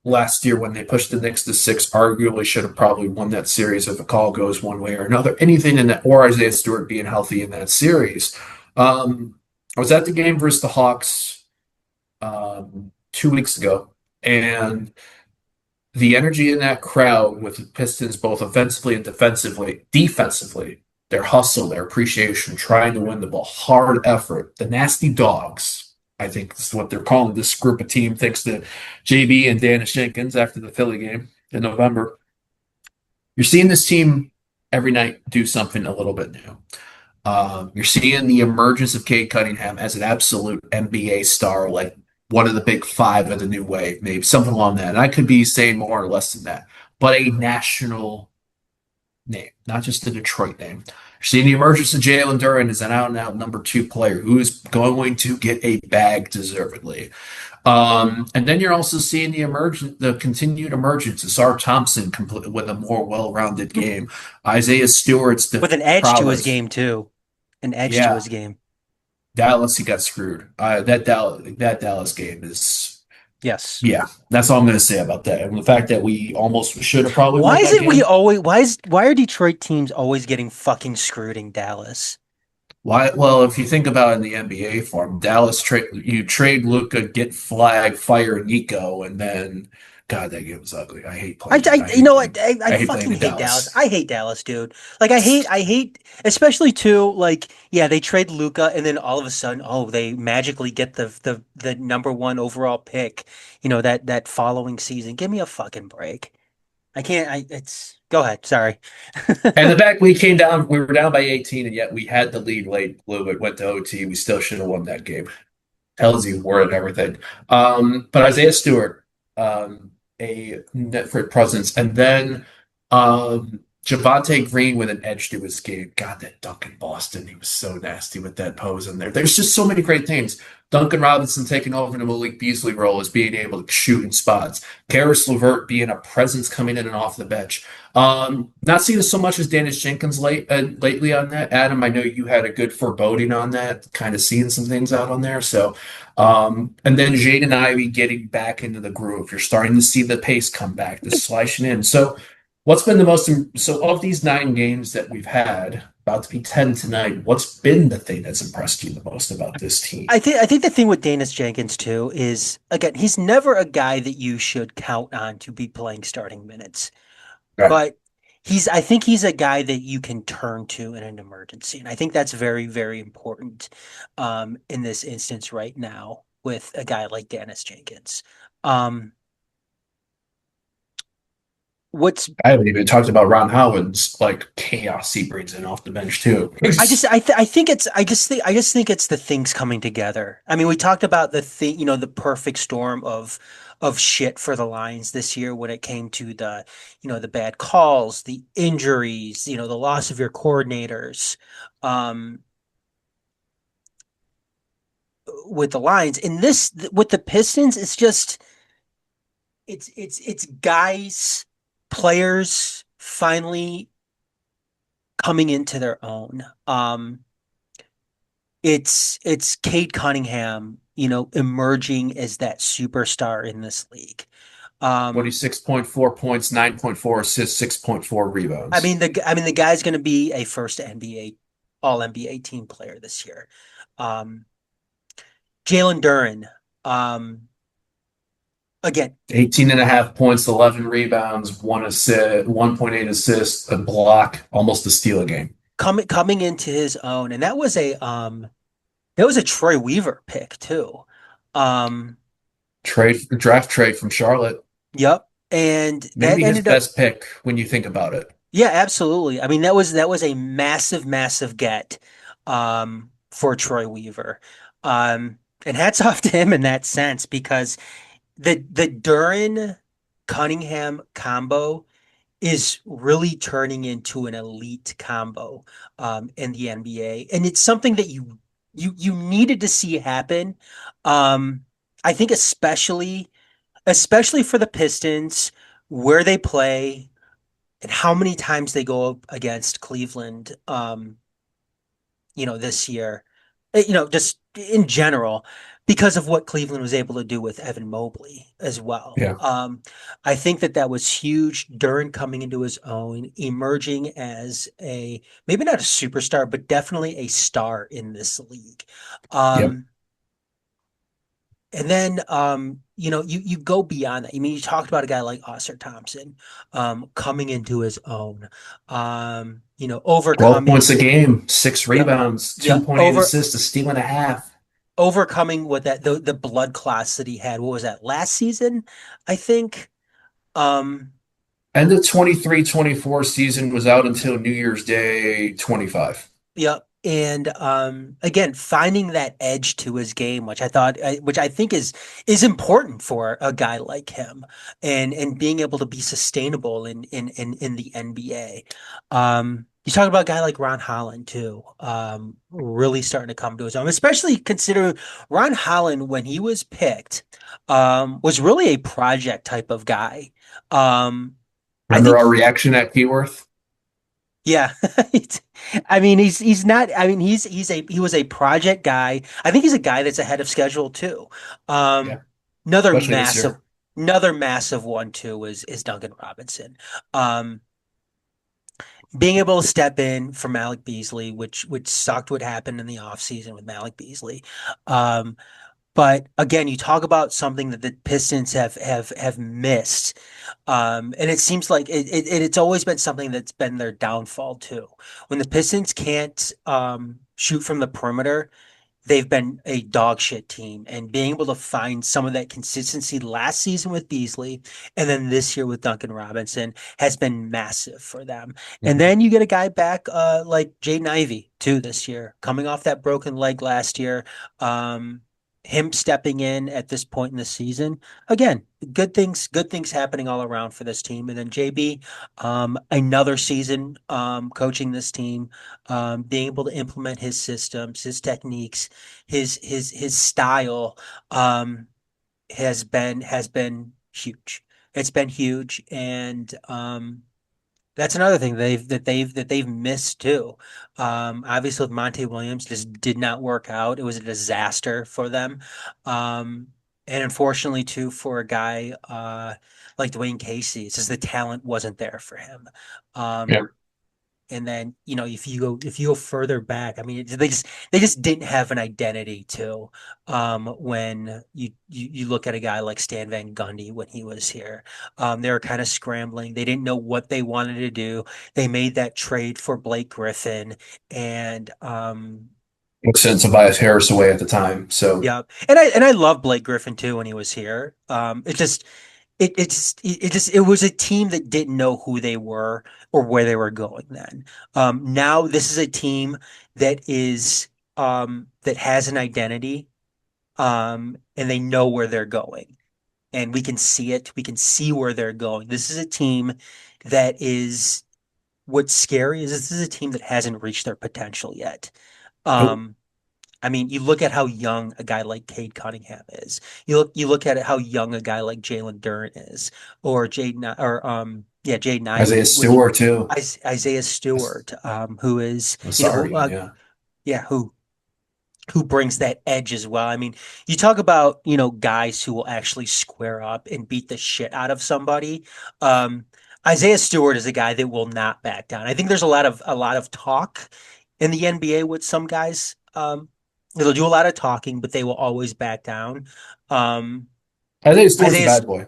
last year when they pushed the Knicks to 6, arguably should have probably won that series if a call goes one way or another. Anything in that, or Isaiah Stewart being healthy in that series. I was at the game versus the Hawks 2 weeks ago, and the energy in that crowd with the Pistons, both offensively and defensively, their hustle, their appreciation, trying to win the ball, hard effort, the nasty dogs. I think this is what they're calling this group of team, thanks to JB and Dennis Jenkins after the Philly game in November. You're seeing this team every night do something a little bit new. You're seeing the emergence of Cade Cunningham as an absolute NBA star, like one of the big five of the new wave, maybe something along that. And I could be saying more or less than that, but a national name, not just the Detroit name. You're seeing the emergence of Jalen Duren as an out and out number 2 player who is going to get a bag deservedly. And then you're also seeing the continued emergence of Sar Thompson with a more well-rounded game. Isaiah Stewart's the With an edge to his prowess. game too. An edge to Yeah, his game. Dallas, he got screwed. That Dallas game is, Yes. yeah, that's all I'm going to say about that. And the fact that we almost should have probably won that game. Why are Detroit teams always getting fucking screwed in Dallas? Why? Well, if you think about it in the NBA form, you trade Luca, get Flag, fire Nico, and then God, that game was ugly. I hate playing. I You hate know playing. what? I I hate playing fucking in hate Dallas. Dallas. I hate Dallas, dude. Like I hate, especially too. Like yeah, they trade Luca, and then all of a sudden, oh, they magically get the number one overall pick. That following season. Give me a fucking break. I can't. It's go ahead. Sorry. And the fact we came down, we were down by 18, and yet we had the lead late. Blue it went to OT. We still should have won that game. Tells you we're and everything. But Isaiah Stewart, a Netflix presence, and then Javante Green with an edge to his game. God, that dunk in Boston, he was so nasty with that pose in there. There's just so many great things. Duncan Robinson taking over the Malik Beasley role as being able to shoot in spots. Karis LeVert being a presence coming in and off the bench. Not seeing so much as Dennis Jenkins lately on that. Adam, I know you had a good foreboding on that, kind of seeing some things out on there. So, and then Jaden Ivey getting back into the groove. You're starting to see the pace come back, the slashing in. So, what's been the most, so of these 9 games that we've had, about to be 10 tonight, what's been the thing that's impressed you the most about this team? I think the thing with Danis Jenkins too is again he's never a guy that you should count on to be playing starting minutes, Right. but I think he's a guy that you can turn to in an emergency, and I think that's very very important in this instance right now with a guy like Danis Jenkins. Um, what's I haven't even talked about Ron Howard's like chaos he brings in off the bench too. I think it's I just think it's the things coming together. I mean, we talked about the thing, the perfect storm of shit for the Lions this year when it came to the bad calls, the injuries, the loss of your coordinators, um, with the Lions. In this with the Pistons, it's just it's guys, players finally coming into their own. It's Cade Cunningham, emerging as that superstar in this league. Um, 26.4 points, 9.4 assists, 6.4 rebounds. I mean the guy's going to be a first NBA All NBA team player this year. Um, Jalen Duren, um, again 18 and a half points, 11 rebounds, 1.8 assists, a block, almost a steal a game. coming into his own, and that was a Troy Weaver pick too. Um, Draft trade from Charlotte. yep, and that Maybe his ended up. best pick when you think about it. Yeah, absolutely. I mean, that was a massive, massive get for Troy Weaver. And hats off to him in that sense because the Duran Cunningham combo is really turning into an elite combo in the NBA. And it's something that you needed to see happen. I think especially for the Pistons, where they play and how many times they go up against Cleveland, this year, just in general, because of what Cleveland was able to do with Evan Mobley as well. Yeah. I think that was huge. Duran coming into his own, emerging as maybe not a superstar, but definitely a star in this league. Yep. Um, and then, you go beyond that. I mean, you talked about a guy like Oscar Thompson, coming into his own, 12 points overcoming, a game, six yep, rebounds, yep, 2.8 assists, a steal and a half. overcoming what the blood clots that he had. What was that last season? I think. Um, And the 23-24 season was out until New Year's Day 25. Yep. And again, finding that edge to his game, which I think is important for a guy like him, and being able to be sustainable in the NBA. You talk about a guy like Ron Holland too, really starting to come to his own, especially considering Ron Holland when he was picked, was really a project type of guy. Um, I Remember think our reaction at Keyworth? Yeah. I mean, he's not, I mean, he was a project guy. I think he's a guy that's ahead of schedule too. Yeah, Um, another especially this massive, year. another massive one too is Duncan Robinson. Um, being able to step in for Malik Beasley, which sucked what happened in the offseason with Malik Beasley. Um, but again, you talk about something that the Pistons have missed, and it seems like it's always been something that's been their downfall too. When the Pistons can't shoot from the perimeter, they've been a dog shit team, and being able to find some of that consistency last season with Beasley, and then this year with Duncan Robinson has been massive for them. And Mhm. then you get a guy back like Jaden Ivey too this year, coming off that broken leg last year. Um, him stepping in at this point in the season, again, good things happening all around for this team. And then JB, another season coaching this team, being able to implement his systems, his techniques, his style, um, has been huge. It's been huge, and that's another thing they've missed too. Obviously, with Monte Williams, just did not work out. It was a disaster for them, and unfortunately too for a guy like Dwayne Casey, it's just the talent wasn't there for him. Yeah. Um, and then, if you go further back, I mean, they just didn't have an identity too. When you look at a guy like Stan Van Gundy when he was here, they were kind of scrambling. They didn't know what they wanted to do. They made that trade for Blake Griffin, and Sent Tobias Harris away at the time. So yeah, and I love Blake Griffin too when he was here. It was a team that didn't know who they were or where they were going then. Now this is a team that has an identity, and they know where they're going, and we can see it. We can see where they're going. This is a team that is what's scary is this is a team that hasn't reached their potential yet. nope. Um, I mean, you look at how young a guy like Cade Cunningham is. You look at how young a guy like Jalen Duren is, or Jaden Isaiah Ivey, which Stewart too. Isaiah Stewart, who is Sorry, yeah. yeah, who brings that edge as well. I mean, you talk about, guys who will actually square up and beat the shit out of somebody. Um, Isaiah Stewart is a guy that will not back down. I think there's a lot of talk in the NBA with some guys. They'll do a lot of talking, but they will always back down. Um, Isaiah Stewart's a Isaiah bad boy.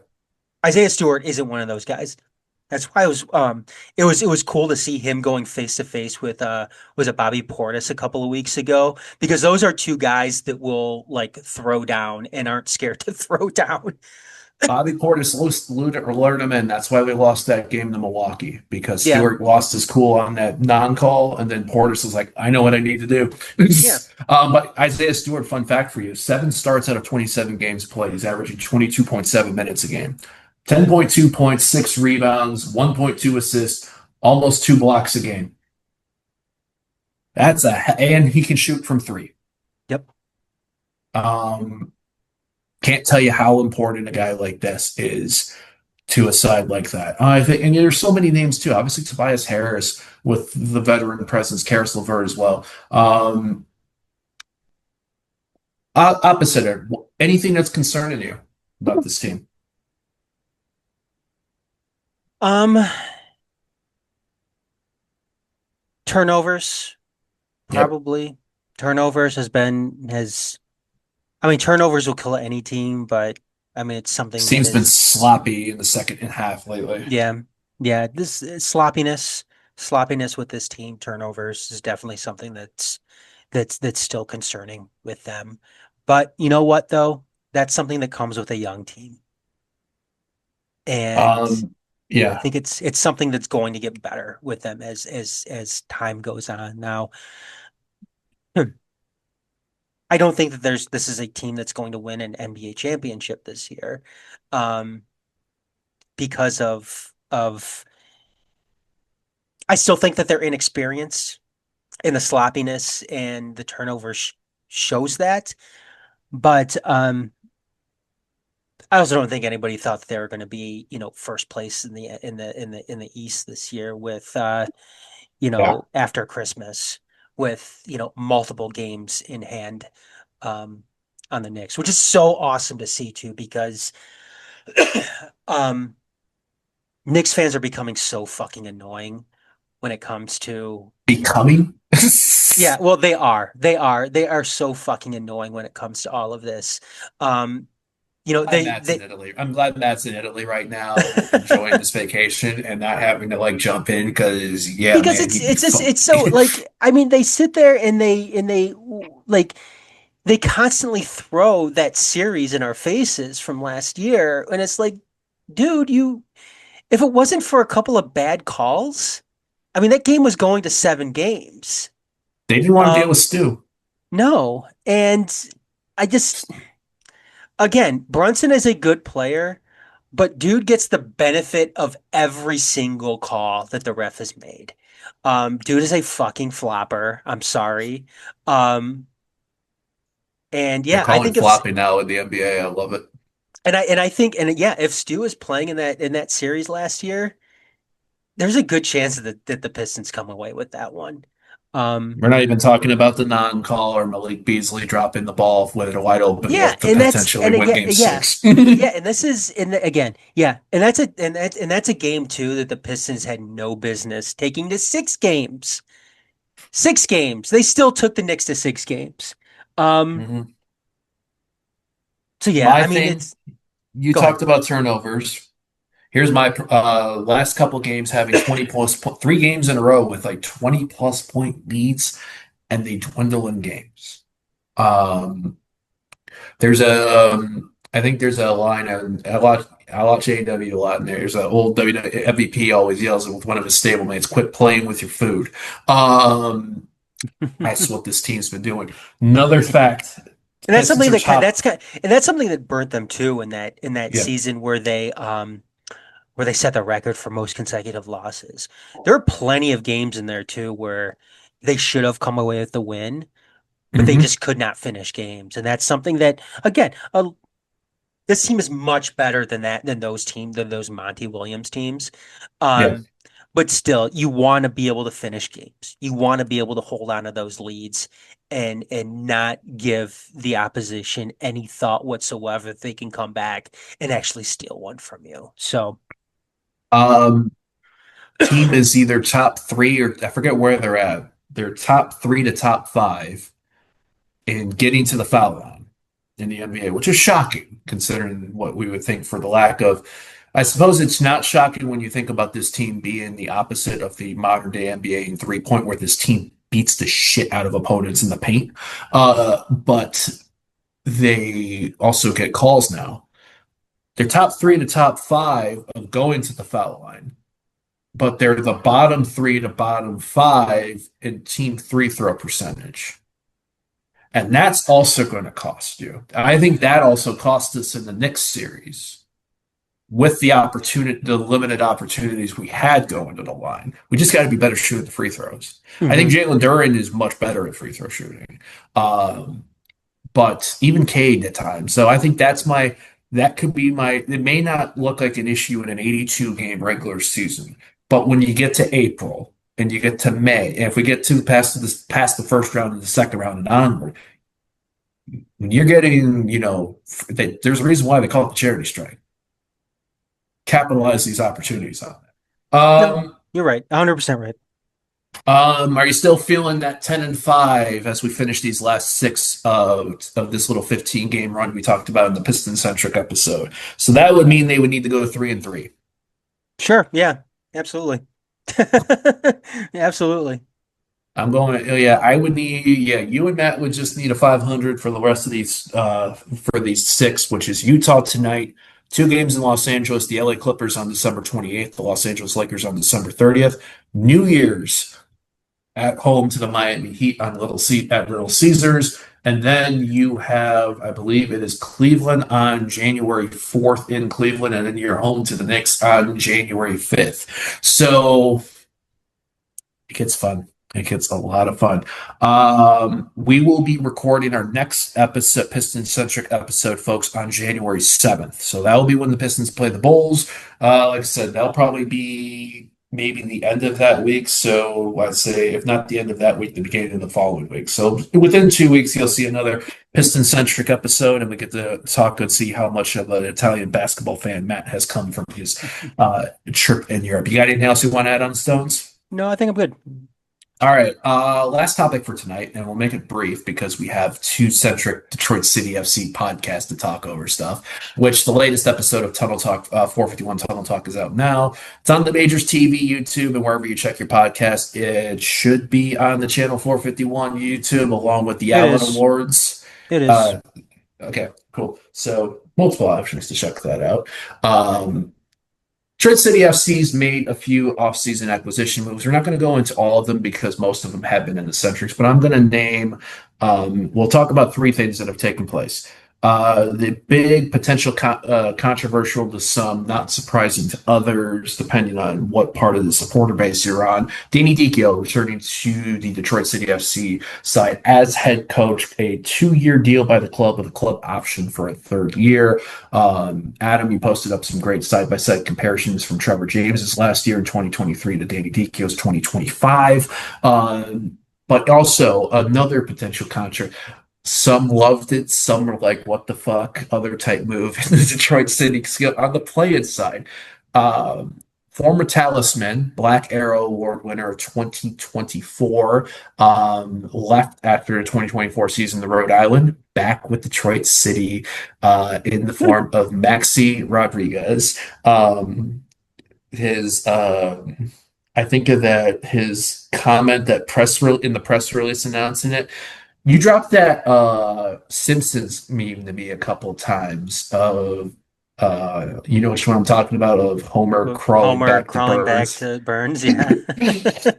Isaiah Stewart isn't one of those guys. That's why it was cool to see him going face to face with was it Bobby Portis a couple of weeks ago, because those are two guys that will like throw down and aren't scared to throw down. Bobby Portis lured him in. That's why we lost that game to Milwaukee because Yeah, Stewart lost his cool on that non-call, and then Portis was like, "I know what I need to do." yeah. But Isaiah Stewart, fun fact for you: 7 starts out of 27 games played. He's averaging 22.7 minutes a game, 10.2 points, 6 rebounds, 1.2 assists, almost 2 blocks a game. And he can shoot from three. Yep. Um, can't tell you how important a guy like this is to a side like that. I think, and there's so many names too. Obviously, Tobias Harris with the veteran presence, Karis LeVert as well. Opposite it, anything that's concerning you about this team? Um, Turnovers, Yep, probably. Turnovers I mean, turnovers will kill any team, but I mean, it's this something that team's been is, sloppy in the second half lately. yeah, yeah. This sloppiness with this team, turnovers is definitely something that's still concerning with them. But you know what, though? That's something that comes with a young team, and Um, I yeah, think it's something that's going to get better with them as time goes on. Now, I don't think that this is a team that's going to win an NBA championship this year, um, because of I still think that their inexperience and the sloppiness and the turnover shows that. But I also don't think anybody thought that they were going to be, first place in the East this year with yeah. after Christmas with, multiple games in hand um on the Knicks, which is so awesome to see too, because um Knicks fans are becoming so fucking annoying when it comes to Becoming. yeah, well, they are. They are so fucking annoying when it comes to all of this. Um, Glad Matt's in Italy. I'm glad Matt's in Italy right now, enjoying this vacation and not having to like jump in because yeah, because man, it's he'd be it's just, fun. it's so like, I mean, they sit there and they like they constantly throw that series in our faces from last year, and it's like, dude, you if it wasn't for a couple of bad calls, I mean, that game was going to 7 games. They didn't want to deal with Um, Stu. no, and I just again, Brunson is a good player, but dude gets the benefit of every single call that the ref has made. Dude is a fucking flopper. I'm sorry. Um, and They're yeah, I calling think if flopping now in the NBA. I love it. and I think and yeah, if Stu is playing in that series last year, there's a good chance that the Pistons come away with that one. Um, We're not even talking about the non-call or Malik Beasley dropping the ball with a wide open yeah, look to and that's potentially and win again, game yeah, six. yeah, and this is again, yeah, and that's a game too that the Pistons had no business taking to 6 games. 6 games. They still took the Knicks to 6 games. Um, Mhm. so yeah, My I mean thing, it's you go ahead. talked about turnovers. Here's my last couple games having 20 plus, 3 games in a row with like 20 plus point leads, and they dwindle in games. Um, there's I think there's a line, and I watch AEW a lot, and there's an old MVP always yells with one of his stablemates, "Quit playing with your food." Um, that's what this team's been doing. Another fact: the And that's Pistons something are that top. and that's something that burnt them too in that Yeah. season where they set the record for most consecutive losses. There are plenty of games in there too where they should have come away with the win, but they Hmm. just could not finish games. And that's something that, again, this team is much better than than those Monty Williams teams. Yeah. Um, but still, you want to be able to finish games. You want to be able to hold on to those leads and not give the opposition any thought whatsoever that they can come back and actually steal one from you. So, Um, team is either top three or I forget where they're at. They're top three to top five in getting to the foul line in the NBA, which is shocking considering what we would think for the lack of. I suppose it's not shocking when you think about this team being the opposite of the modern day NBA in 3 point, where this team beats the shit out of opponents in the paint. But they also get calls now. They're top three to top five of going to the foul line, but they're the bottom three to bottom five in team free throw percentage. And that's also going to cost you. I think that also cost us in the Knicks series with the limited opportunities we had going to the line. We just got to be better shooting the free throws. I think mhm. Jalen Duren is much better at free throw shooting. Um, but even Cade at times. So I think that could be it may not look like an issue in an 82 game regular season, but when you get to April and you get to May, and if we get to past the first round and the second round and onward, when you're getting, there's a reason why they call it the charity strike. Capitalize these opportunities on it. No, you're right. 100% right. Are you still feeling that 10-5 as we finish these last six of this little 15 game run we talked about in the Piston centric episode? So that would mean they would need to go 3-3. Sure. Yeah, absolutely. Absolutely. I'm going, yeah, I would need, yeah, you and Matt would just need a 500 for the rest of for these six, which is Utah tonight, 2 games in Los Angeles, the LA Clippers on December 28th, the Los Angeles Lakers on December 30th, New Year's at home to the Miami Heat on Little Caesars. And then you have, I believe it is Cleveland on January 4th in Cleveland, and then you're home to the Knicks on January 5th. So it gets fun. It gets a lot of fun. We will be recording our next episode, Piston centric episode, folks, on January 7th. So that will be when the Pistons play the Bulls. Like I said, that'll probably be maybe the end of that week. So I'd say, if not the end of that week, the beginning of the following week. So within 2 weeks, you'll see another Piston centric episode, and we get to talk and see how much of an Italian basketball fan Matt has come from his trip in Europe. You got anything else you want to add on Stones? No, I think I'm good. All right. Last topic for tonight, and we'll make it brief because we have two centric Detroit City FC podcasts to talk over stuff, which the latest episode of Tunnel Talk, 451 Tunnel Talk is out now. It's on the Majors TV, YouTube, and wherever you check your podcast. It should be on the channel 451 YouTube along with the It Allen is. Awards. It is. Uh, okay, cool. So multiple options to check that out. Um, Detroit City FC's made a few offseason acquisition moves. We're not going to go into all of them because most of them have been in the Centrics, but I'm going to name, we'll talk about three things that have taken place. The big potential controversial to some, not surprising to others, depending on what part of the supporter base you're on. Danny Dichio returning to the Detroit City FC side as head coach, a 2-year deal by the club with a club option for a third year. Adam, you posted up some great side by side comparisons from Trevor James's last year in 2023 to Danny Dichio's 2025. But also another potential contract. Some loved it, some were like, what the fuck? Other type move in the Detroit City skill on the play-in side. Former Talisman, Black Arrow Award winner of 2024, left after the 2024 season to Rhode Island, back with Detroit City in the form of Maxi Rodriguez. His I think of that his comment that in the press release announcing it. You dropped that Simpsons meme to me a couple times of you know which one I'm talking about, of Homer crawling Homer back to crawling back Burns. to Burns, yeah.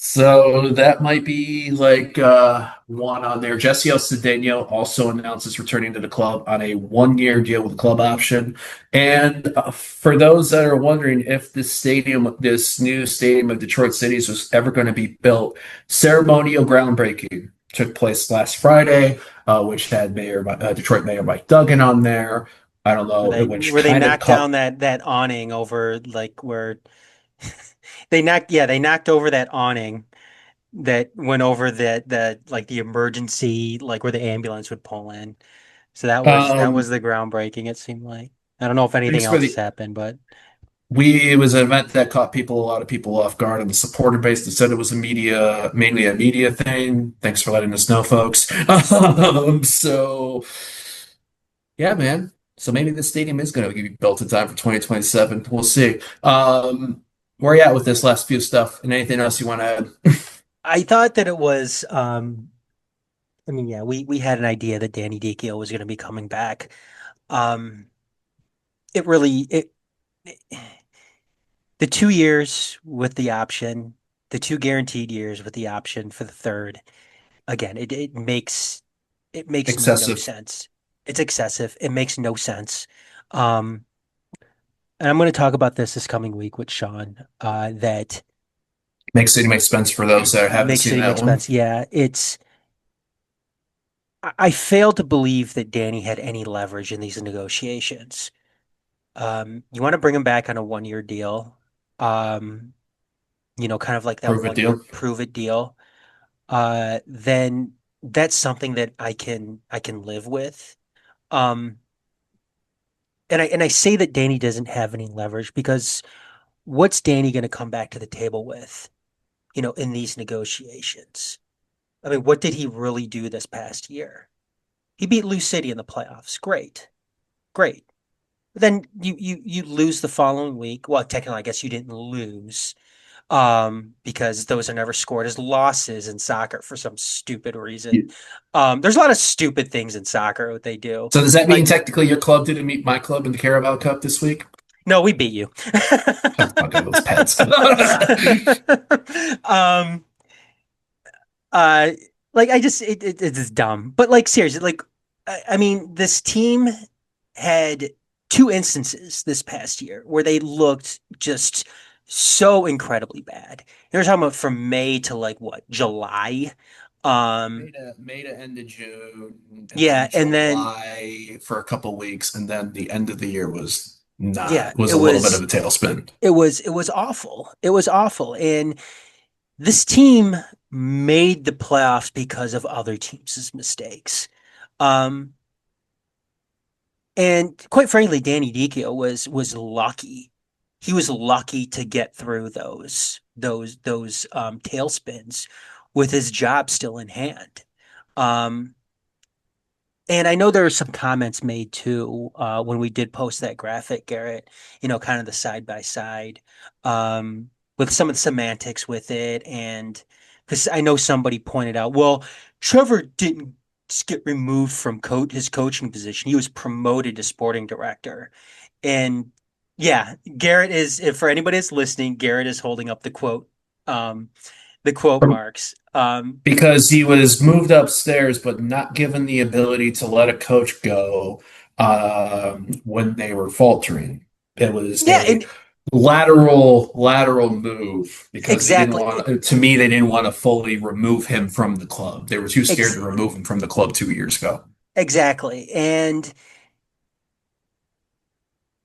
So that might be like one on there. Jesse Cedeno also announces returning to the club on a 1-year deal with a club option. And for those that are wondering if this new stadium of Detroit Cities was ever going to be built, ceremonial groundbreaking took place last Friday, which had Detroit Mayor Mike Duggan on there. I don't Where know, they which where they kind of knocked down caught. that awning over like where they knocked over that awning that went over that like the emergency like where the ambulance would pull in. So that was Um, the groundbreaking, it seemed like. I don't know if anything thanks for else has the happened, but We it was an event that caught a lot of people off guard on the supporter base that said it was mainly a media thing. Thanks for letting us know, folks. So yeah, man. So maybe this stadium is going to be built in time for 2027. We'll see. Where are you at with this last few stuff? And anything else you want to add? I thought that it was I mean, yeah, we had an idea that Danny Dichio was going to be coming back. Um it really it the 2 years with the option, the two guaranteed years with the option for the third, again, it makes no Excessive. sense. It's excessive. It makes no sense. Um, and I'm going to talk about this coming week with Sean. That Makes sense for those that haven't makes seen city that make one. sense. Yeah, it's. I fail to believe that Danny had any leverage in these negotiations. You want to bring him back on a 1-year deal. Um, kind of like that Prove it 1 year deal. prove it deal. Then that's something that I can live with. Um, and I say that Danny doesn't have any leverage because what's Danny going to come back to the table with, in these negotiations? I mean, what did he really do this past year? He beat Lou City in the playoffs. Great, great. But then you lose the following week. Well, technically, I guess you didn't lose, because those are never scored as losses in soccer for some stupid reason. There's a lot of stupid things in soccer what they do. So does that mean Like, technically your club didn't meet my club in the Carabao Cup this week? no, we beat you. Fucking those pets. um, uh, like I just it's dumb. But like seriously, like I mean, this team had two instances this past year where they looked just so incredibly bad. They're talking about from May to like what, July? Um, May to end of June, and then yeah, and then July for a couple weeks, and then the end of the year yeah, was it a little bit of was a tailspin. it was awful. It was awful. And this team made the playoffs because of other teams' mistakes. Um, and quite frankly, Danny Dichio was lucky. He was lucky to get through those tailspins with his job still in hand. Um, And I know there were some comments made too, when we did post that graphic, Garrett, kind of the side by side, with some of the semantics with it. And because I know somebody pointed out, well, Trevor didn't get removed from his coaching position. He was promoted to sporting director. And, Yeah, Garrett is, if for anybody that's listening, Garrett is holding up um, the quote marks. Because he was moved upstairs, but not given the ability to let a coach go when they were faltering. It was Yeah, a and lateral move because they didn't exactly, want to me they didn't want to fully remove him from the club. They were too scared ex to remove him from the club 2 years ago. exactly. And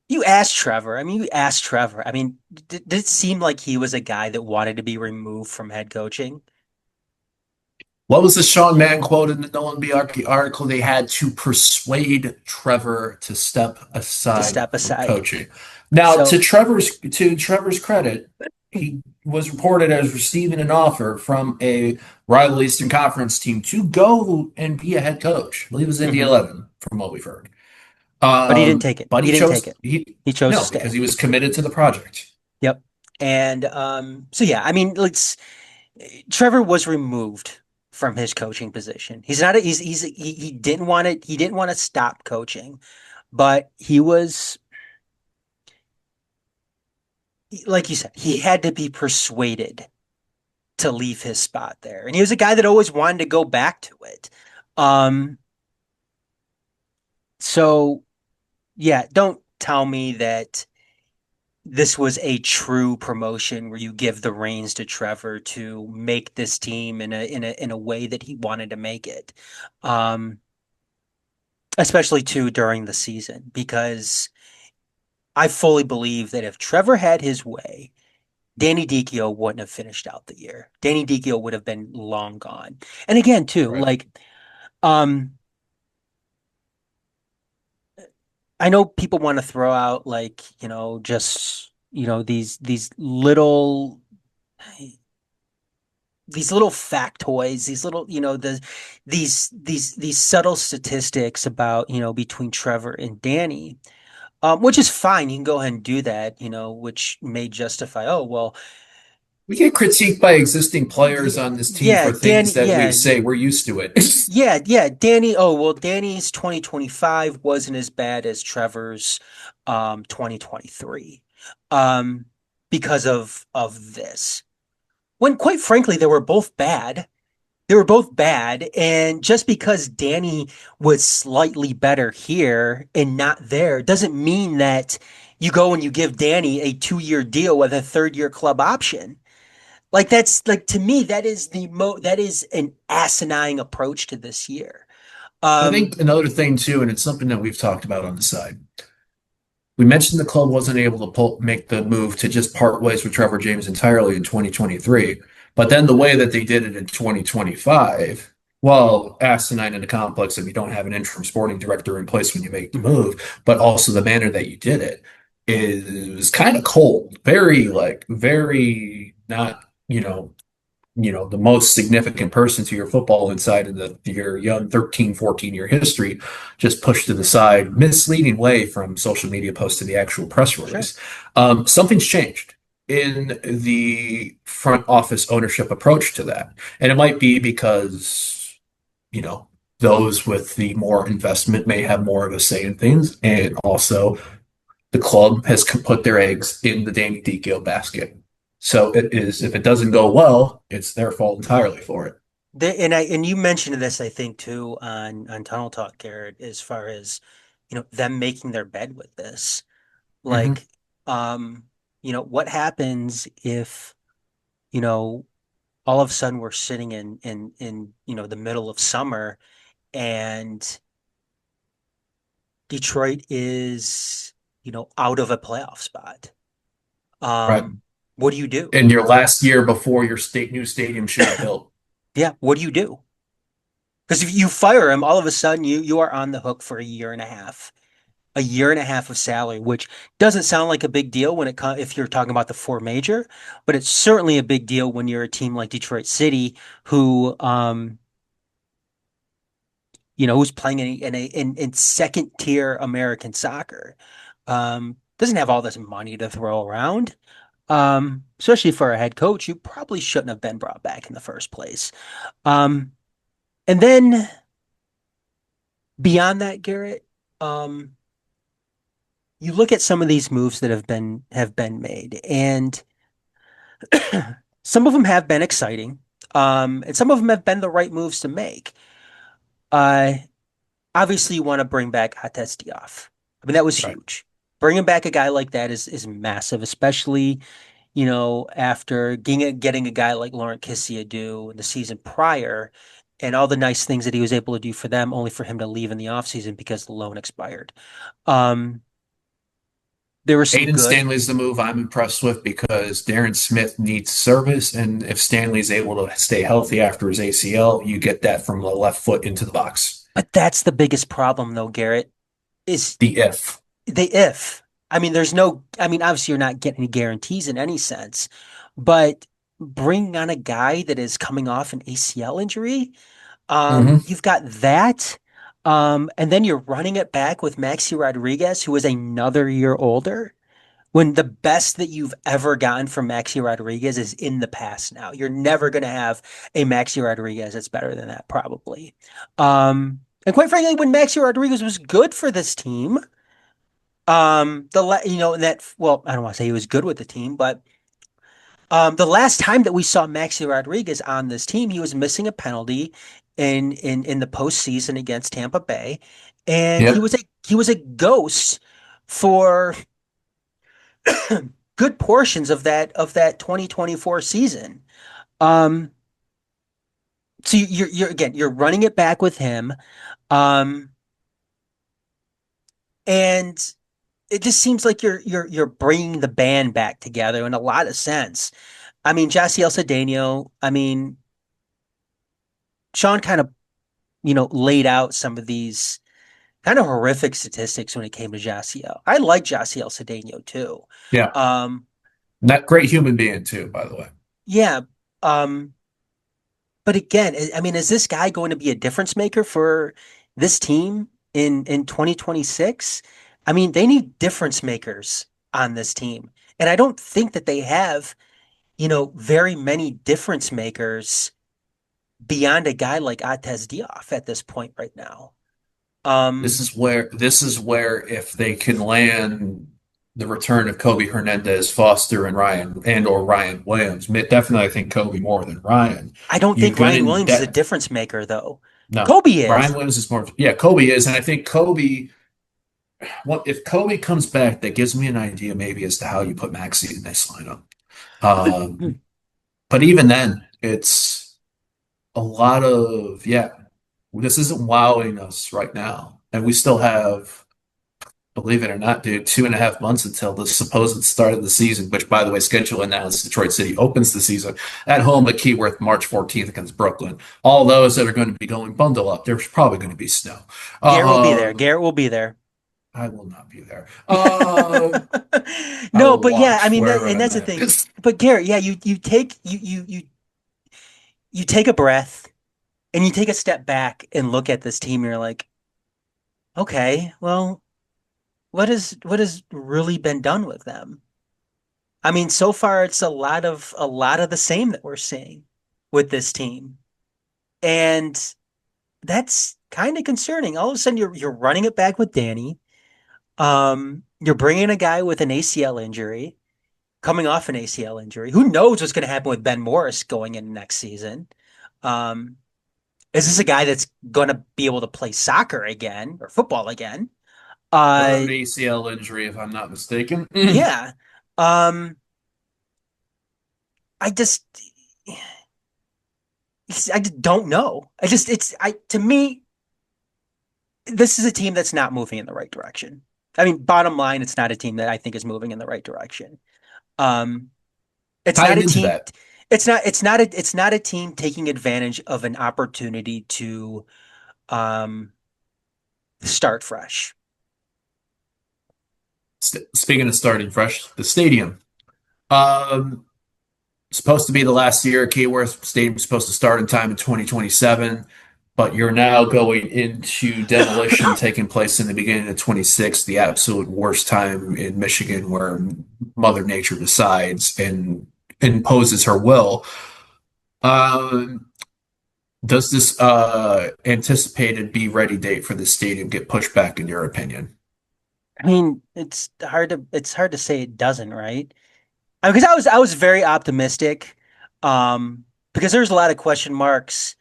you asked Trevor. I mean, you asked Trevor. I mean, did it seem like he was a guy that wanted to be removed from head coaching What was the Sean Mann quote in the Nolan B. article? They had to persuade Trevor to step to aside step from aside? coaching. Now, So, to Trevor's credit, he was reported as receiving an offer from a rival Eastern Conference team to go and be a head coach. I believe it was Indy mhm. 11, from what we've heard. But he didn't take it. But He didn't take it. he He chose to no, because stay. he was committed to the project. Yep. And so yeah, I mean, let's Trevor was removed from his coaching position. He's not a, he didn't want to stop coaching, but he was like you said, he had to be persuaded to leave his spot there. And he was a guy that always wanted to go back to it. Um so yeah, don't tell me that this was a true promotion where you give the reins to Trevor to make this team in a way that he wanted to make it. Um, Especially too during the season, because I fully believe that if Trevor had his way, Danny Dichio wouldn't have finished out the year. Danny Dichio would have been long gone. And again, too, Right. like um I know people want to throw out like, just, these little factoids, these little, these subtle statistics about, between Trevor and Danny, which is fine. You can go ahead and do that, which may justify, oh, well, We get critiqued by existing players yeah, on this team yeah, for things Danny, that we yeah, say we're used to it. yeah, Danny. Oh, well, Danny's 2025 wasn't as bad as Trevor's 2023 um, because of this. When quite frankly, they were both bad. They were both bad, and just because Danny was slightly better here and not there doesn't mean that you go and you give Danny a 2-year deal with a third-year club option. Like that's like to me that is an asinine approach to this year. I Um, think another thing too, and it's something that we've talked about on the side. We mentioned the club wasn't able to make the move to just part ways with Trevor James entirely in 2023, but then the way that they did it in 2025, well, asinine in the complex if you don't have an interim sporting director in place when you make the move, but also the manner that you did it is kind of cold, very not, the most significant person to your football inside of your young 13, 14-year history, just pushed to the side, misleading way from social media posts to the actual press sure. release. Something's changed in the front office ownership approach to that. And it might be because, you know, those with the more investment may have more of a say in things. And also, the club has put their eggs in the Danny Dichio basket. So it is, if it doesn't go well, it's their fault entirely for it. And you mentioned this, I think, too, on Tunnel Talk, Garrett, as far as them making their bed with this. Hmm. Like, um, what happens if you know all of a sudden we're sitting in the middle of summer and Detroit is out of a playoff spot. Right. What do you do? In your last year before your new stadium should be built. Yeah, what do you do? Because if you fire him, all of a sudden you are on the hook for a year and a half of salary, which doesn't sound like a big deal when it comes if you're talking about the four major, but it's certainly a big deal when you're a team like Detroit City, who who's playing in second tier American soccer, doesn't have all this money to throw around. Especially for a head coach, who probably shouldn't have been brought back in the first place. Um, and then beyond that, Garrett, um, you look at some of these moves that have been made, and some of them have been exciting, and some of them have been the right moves to make. Uh, Obviously, you want to bring back Ates Diaf. I mean, that was Right. huge. Bringing back a guy like that is massive, especially after getting a guy like Laurent Kessié in the season prior, and all the nice things that he was able to do for them, only for him to leave in the offseason because the loan expired. Um, there was some Aiden good. Stanley's the move I'm impressed with because Darren Smith needs service, and if Stanley's able to stay healthy after his ACL, you get that from the left foot into the box. But that's the biggest problem, though, Garrett, is The if. the if. I mean, there's no, I mean, obviously you're not getting any guarantees in any sense, but bringing on a guy that is coming off an ACL injury, Hmm. you've got that. And then you're running it back with Maxi Rodriguez, who is another year older, when the best that you've ever gotten from Maxi Rodriguez is in the past now. You're never going to have a Maxi Rodriguez that's better than that, probably. And quite frankly, when Maxi Rodriguez was good for this team, that well, I don't want to say he was good with the team, but the last time that we saw Maxi Rodriguez on this team, he was missing a penalty in the postseason against Tampa Bay, and he Yep. was a ghost for good portions of that 2024 season. Um, so you're again you're running it back with him, um, and it just seems like you're bringing the band back together in a lot of sense. I mean, Jassiel Cedeno, I mean, Sean kind of, laid out some of these kind of horrific statistics when it came to Jassiel. I like Jassiel Cedeno too. Yeah. Um, That great human being too, by the way. yeah. Um, but again, I mean, is this guy going to be a difference maker for this team in 2026? I mean, they need difference makers on this team. And I don't think that they have, very many difference makers beyond a guy like Atez Diop at this point right now. Um, This is where if they can land the return of Kobe Hernandez, Foster, and Ryan Williams, definitely I think Kobe more than Ryan. I don't You're think Ryan gonna Williams is a that difference maker though. no, Kobe Ryan is. Williams is more. Yeah, Kobe is, and I think Kobe. What if Kobe comes back? That gives me an idea maybe as to how you put Maxey in this lineup. Um, but even then, it's a lot of yeah. This isn't wowing us right now, and we still have. Believe it or not, dude, 2.5 months until the supposed start of the season, which, by the way, schedule announced Detroit City opens the season at home at Keyworth March 14th against Brooklyn. All those that are going to be going bundle up, there's probably going to be snow. Garrett will be there. Um, Garrett will be there. I will not be there. I No, will but yeah, I watch mean, wherever and I'm that's the at. thing. But Garrett, yeah, you take a breath and you take a step back and look at this team. And you're like, okay, well, what has really been done with them? I mean, so far it's a lot of the same that we're seeing with this team, and that's kind of concerning. All of a sudden, you're running it back with Danny. You're bringing a guy with an ACL injury, coming off an ACL injury. Who knows what's going to happen with Ben Morris going in next season? Um, is this a guy that's going to be able to play soccer again or football again? Uh, Road ACL injury, if I'm not mistaken. yeah. Um, I just, I just don't know. To me, this is a team that's not moving in the right direction. I mean, bottom line, it's not a team that I think is moving in the right direction. Um, it's not Tying a into team. that, It's not a team taking advantage of an opportunity to um, start fresh. speaking of starting fresh, the stadium. Um, Supposed to be the last year at Keyworth. Stadium's supposed to start in time in 2027, but you're now going into demolition taking place in the beginning of 26, the absolute worst time in Michigan where Mother Nature decides and imposes her will. Um, does this anticipated be ready date for the stadium get pushed back in your opinion? I mean, it's hard to say it doesn't, right? I mean, because I was very optimistic, because there's a lot of question marks,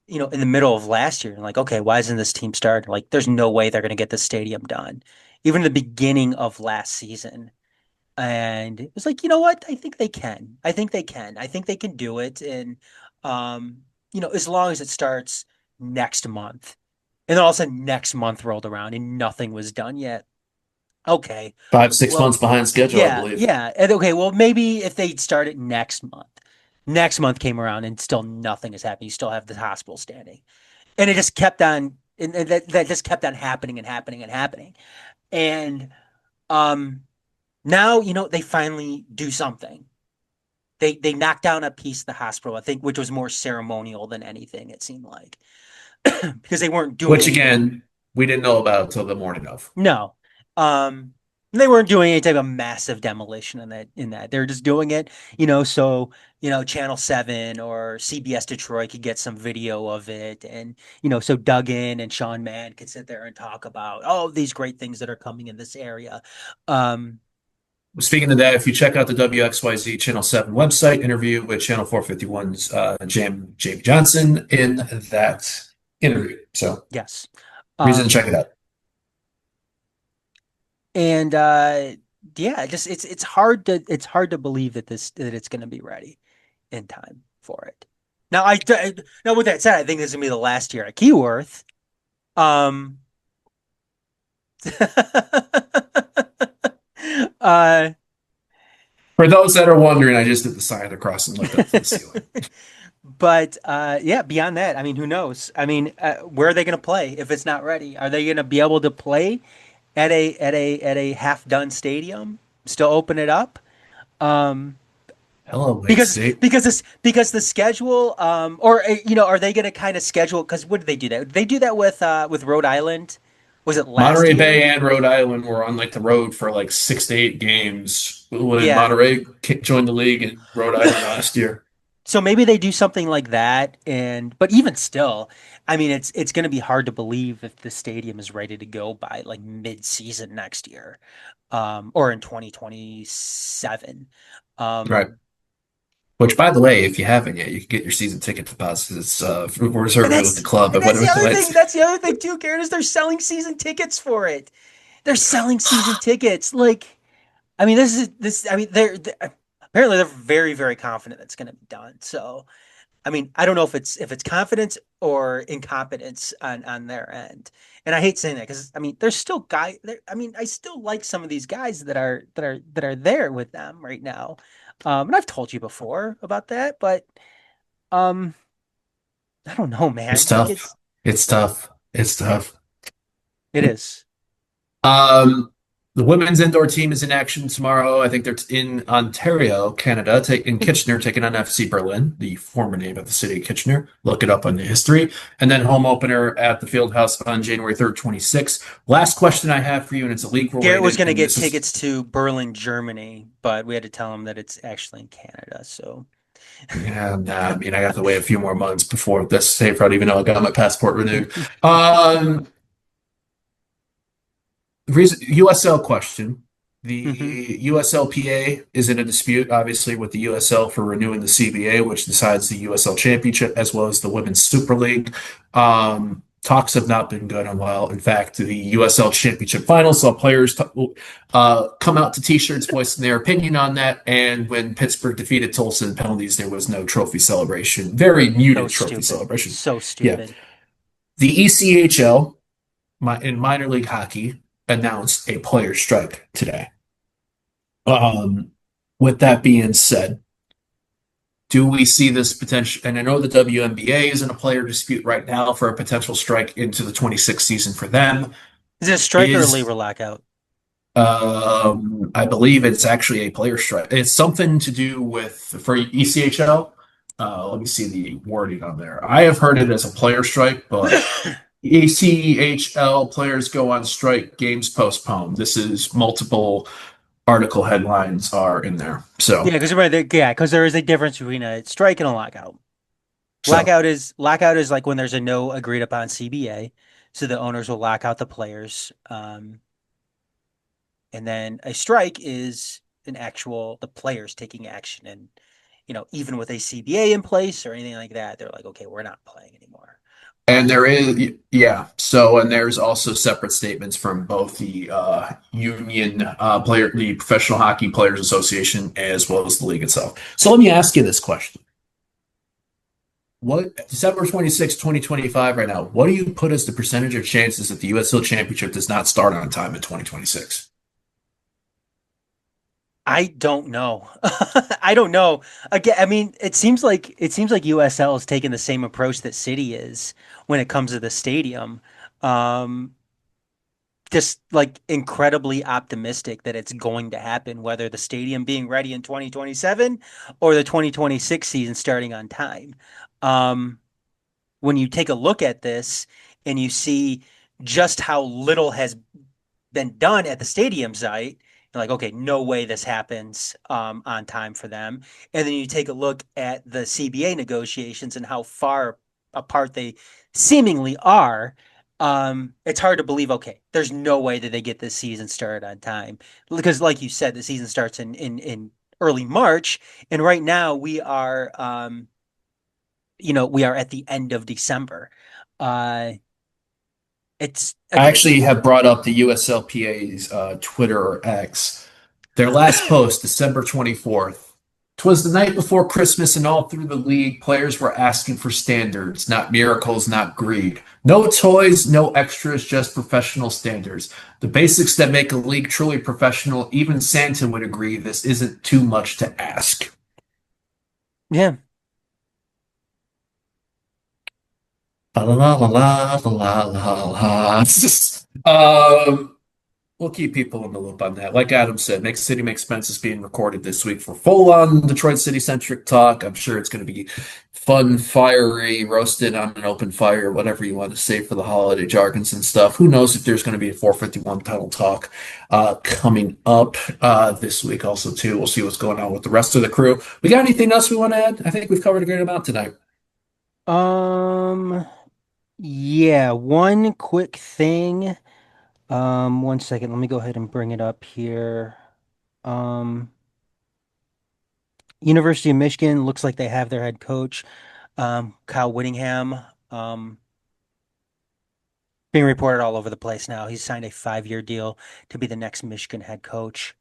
in the middle of last year. Like, okay, why isn't this team starting? Like, there's no way they're going to get the stadium done. Even the beginning of last season. And it was like, you know what? I think they can. I think they can. I think they can do it. And, as long as it starts next month. And then all of a sudden next month rolled around and nothing was done yet. Okay. 5, 6 months Well, behind schedule, I yeah, believe. yeah. And okay, well, maybe if they start it next month. Next month came around and still nothing is happening. You still have the hospital standing. And it just kept on, and that just kept on happening and happening and happening. And um now, they finally do something. They knocked down a piece of the hospital, I think, which was more ceremonial than anything, it seemed like. Because they weren't doing Which anything. again, we didn't know about until the morning of. No. They weren't doing any type of massive demolition in that. They're just doing it, so, Channel 7 or CBS Detroit could get some video of it, and, so Duggan and Sean Mann could sit there and talk about, oh, these great things that are coming in this area. Um, Speaking of that, if you check out the WXYZ Channel 7 website interview with Channel 451's Jamie Johnson in that interview. So, yes. reason to Um, check it out. and yeah, just it's hard to believe that it's going to be ready in time for it. Now with that said, I think this is gonna be the last year at Keyworth. Um, uh, For those that are wondering, I just did the sign of the cross and looked up to the ceiling. but yeah, beyond that, I mean, who knows? I mean, where are they going to play if it's not ready? Are they going to be able to play at a half done stadium? Still open it up? Um, Hello, Lake because State. because the schedule, or are they going to kind of schedule? Because what did they do that? Did they do that with Rhode Island? Was it last Monterey year? Bay and Rhode Island were on like the road for like 6 to 8 games when Yeah. Monterey joined the league in Rhode Island last year. So maybe they do something like that, but even still, I mean, it's going to be hard to believe if the stadium is ready to go by like mid-season next year, or in 2027. Right. Um, Which, by the way, if you haven't yet, you can get your season ticket deposits. and Reserve it with the that's club. and But that's the other thing. it's That's the other thing too, Garrett, is they're selling season tickets for it. They're selling season tickets. Like, I mean, this is this. I mean, apparently they're very, very confident it's going to be done. So. I mean, I don't know if it's confidence or incompetence on their end. And I hate saying that because I mean, there's still I mean, I still like some of these guys that are there with them right now. And I've told you before about that, but um, I don't know, it's man. Like tough. It's tough. It's tough. it is. Um, the women's indoor team is in action tomorrow. I think they're in Ontario, Canada, in Kitchener, taking on FC Berlin, the former name of the city of Kitchener. Look it up on the history. And then home opener at the Fieldhouse on January 3rd, 26th. Last question I have for you, and it's a league Garrett was related, going to and get this is, tickets to Berlin, Germany, but we had to tell him that it's actually in Canada. So yeah, nah, I mean, I have to wait a few more months before this safe route, even though I got my passport renewed. USL question. hmm The USLPA is in a dispute, obviously, with the USL for renewing the CBA, which decides the USL Championship as well as the Women's Super League. Talks have not been good on while. In fact, the USL Championship final saw players come out to T-shirts voicing their opinion on that. And when Pittsburgh defeated Tulsa in penalties, there was no trophy celebration. Very So muted trophy stupid. celebration. So Yeah. stupid. The ECHL in minor league hockey announced a player strike today. Um, with that being said, do we see this potential? And I know the WNBA is in a player dispute right now for a potential strike into the 26th season for them. Is it a strike or a Is labor lockout? I believe it's actually a player strike. It's something to do with for ECHL. Let me see the wording on there. I have heard it as a player strike, but ECHL players go on strike, games postponed. This is multiple article headlines are in there. Yeah, because there is a difference between a strike and a lockout. So Lockout is like when there's a no agreed upon CBA, so the owners will lock out the players. And then a strike is the players taking action. And, even with a CBA in place or anything like that, they're like, okay, we're not playing anymore. And there is, yeah. So, and there's also separate statements from both the union the Professional Hockey Players Association, as well as the league itself. So, let me ask you this question: What December 26, 2025, right now? What do you put as the percentage of chances that the USL Championship does not start on time in 2026? I don't know. I don't know. Again, I mean, it seems like USL is taking the same approach that City is when it comes to the stadium. Um, just like incredibly optimistic that it's going to happen, whether the stadium being ready in 2027 or the 2026 season starting on time. Um, when you take a look at this and you see just how little has been done at the stadium site, you're like, okay, no way this happens on time for them. And then you take a look at the CBA negotiations and how far apart they seemingly are. It's hard to believe, okay, there's no way that they get this season started on time. Because, like you said, the season starts in early March. And right now we are at the end of December. Uh, it's I again, actually have brought up the USLPA's Twitter or X. Their last post, December 24th. 'Twas the night before Christmas, and all through the league, players were asking for standards, not miracles, not greed. No toys, no extras, just professional standards. The basics that make a league truly professional. Even Santa would agree this isn't too much to ask. yeah. La la la la la la la. Um, We'll keep people in the loop on that. Like Adam said, Make City Make Spence is being recorded this week for full on Detroit City centric talk. I'm sure it's going to be fun, fiery, roasted on an open fire, whatever you want to say for the holiday jargons and stuff. Who knows if there's going to be a 451 title talk coming up this week also too. We'll see what's going on with the rest of the crew. We got anything else we want to add? I think we've covered a great amount tonight. Um, yeah, one quick thing. One second, let me go ahead and bring it up here. Um, University of Michigan looks like they have their head coach, Kyle Whittingham, um, being reported all over the place now. He's signed a 5-year deal to be the next Michigan head coach.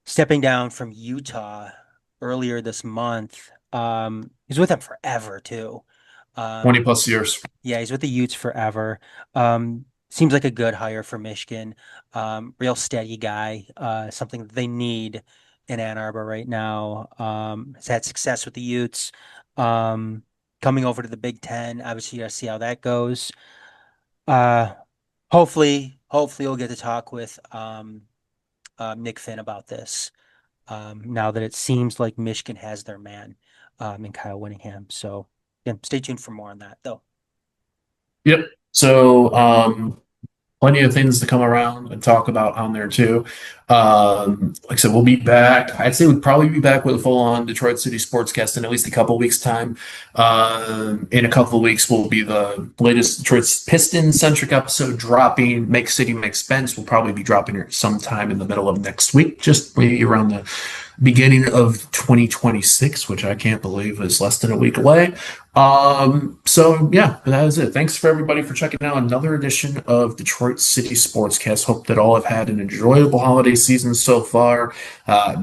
Stepping down from Utah earlier this month. He's with them forever too. 20 Um, plus years. Yeah, he's with the Utes forever. Seems like a good hire for Michigan. Real steady guy. Something that they need in Ann Arbor right now. Has had success with the Utes. Um, Coming over to the Big Ten. Obviously, you gotta see how that goes. Uh, hopefully, we'll get to talk with Nick Finn about this. Now that it seems like Michigan has their man in Kyle Whittingham. So, yeah, stay tuned for more on that, though. Yep. So, plenty of things to come around and talk about on there too. Like I said, we'll be back. I'd say we'd probably be back with a full-on Detroit City Sportscast in at least a couple of weeks' time. In a couple of weeks will be the latest Detroit Pistons-centric episode dropping. Make City Make Spence will probably be dropping here sometime in the middle of next week, just maybe around the beginning of 2026, which I can't believe is less than a week away. So yeah, that is it. Thanks for everybody for checking out another edition of Detroit City Sportscast. Hope that all have had an enjoyable holiday season so far.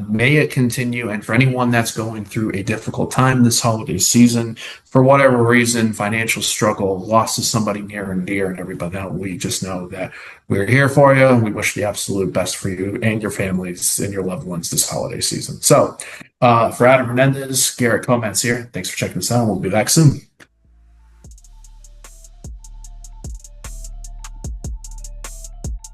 May it continue. And for anyone that's going through a difficult time this holiday season, for whatever reason, financial struggle, loss of somebody near and dear, and everybody else, we just know that we're here for you, and we wish the absolute best for you and your families and your loved ones this holiday season. So, for Adam Hernandez, Garrett Comats here. Thanks for checking us out. We'll be back soon.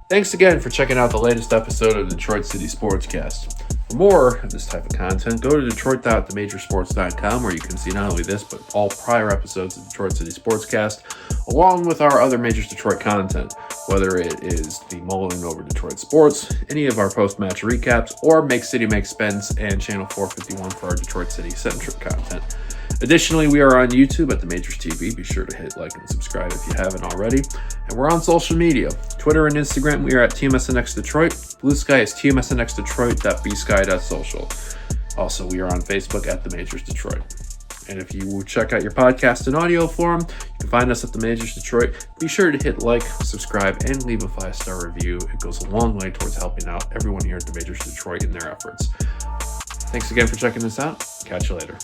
Thanks again for checking out the latest episode of Detroit City Sportscast. For more of this type of content, go to detroit.themajorsports.com, where you can see not only this, but all prior episodes of Detroit City Sportscast, along with our other Majors Detroit content. whether it is the mulling over Detroit sports, any of our post-match recaps, or Make City Make Spence and Channel 451 for our Detroit City-centric content. Additionally, we are on YouTube at The Majors TV. Be sure to hit like and subscribe if you haven't already. And we're on social media. Twitter and Instagram, we are at TMSNX Detroit. Blue Sky is tmsnxdetroit.bsky.social. Also, we are on Facebook at The Majors Detroit. And if you check out your podcast in audio form, you can find us at The Majors Detroit. Be sure to hit like, subscribe, and leave a 5-star review. It goes a long way towards helping out everyone here at The Majors Detroit in their efforts. Thanks again for checking this out. Catch you later.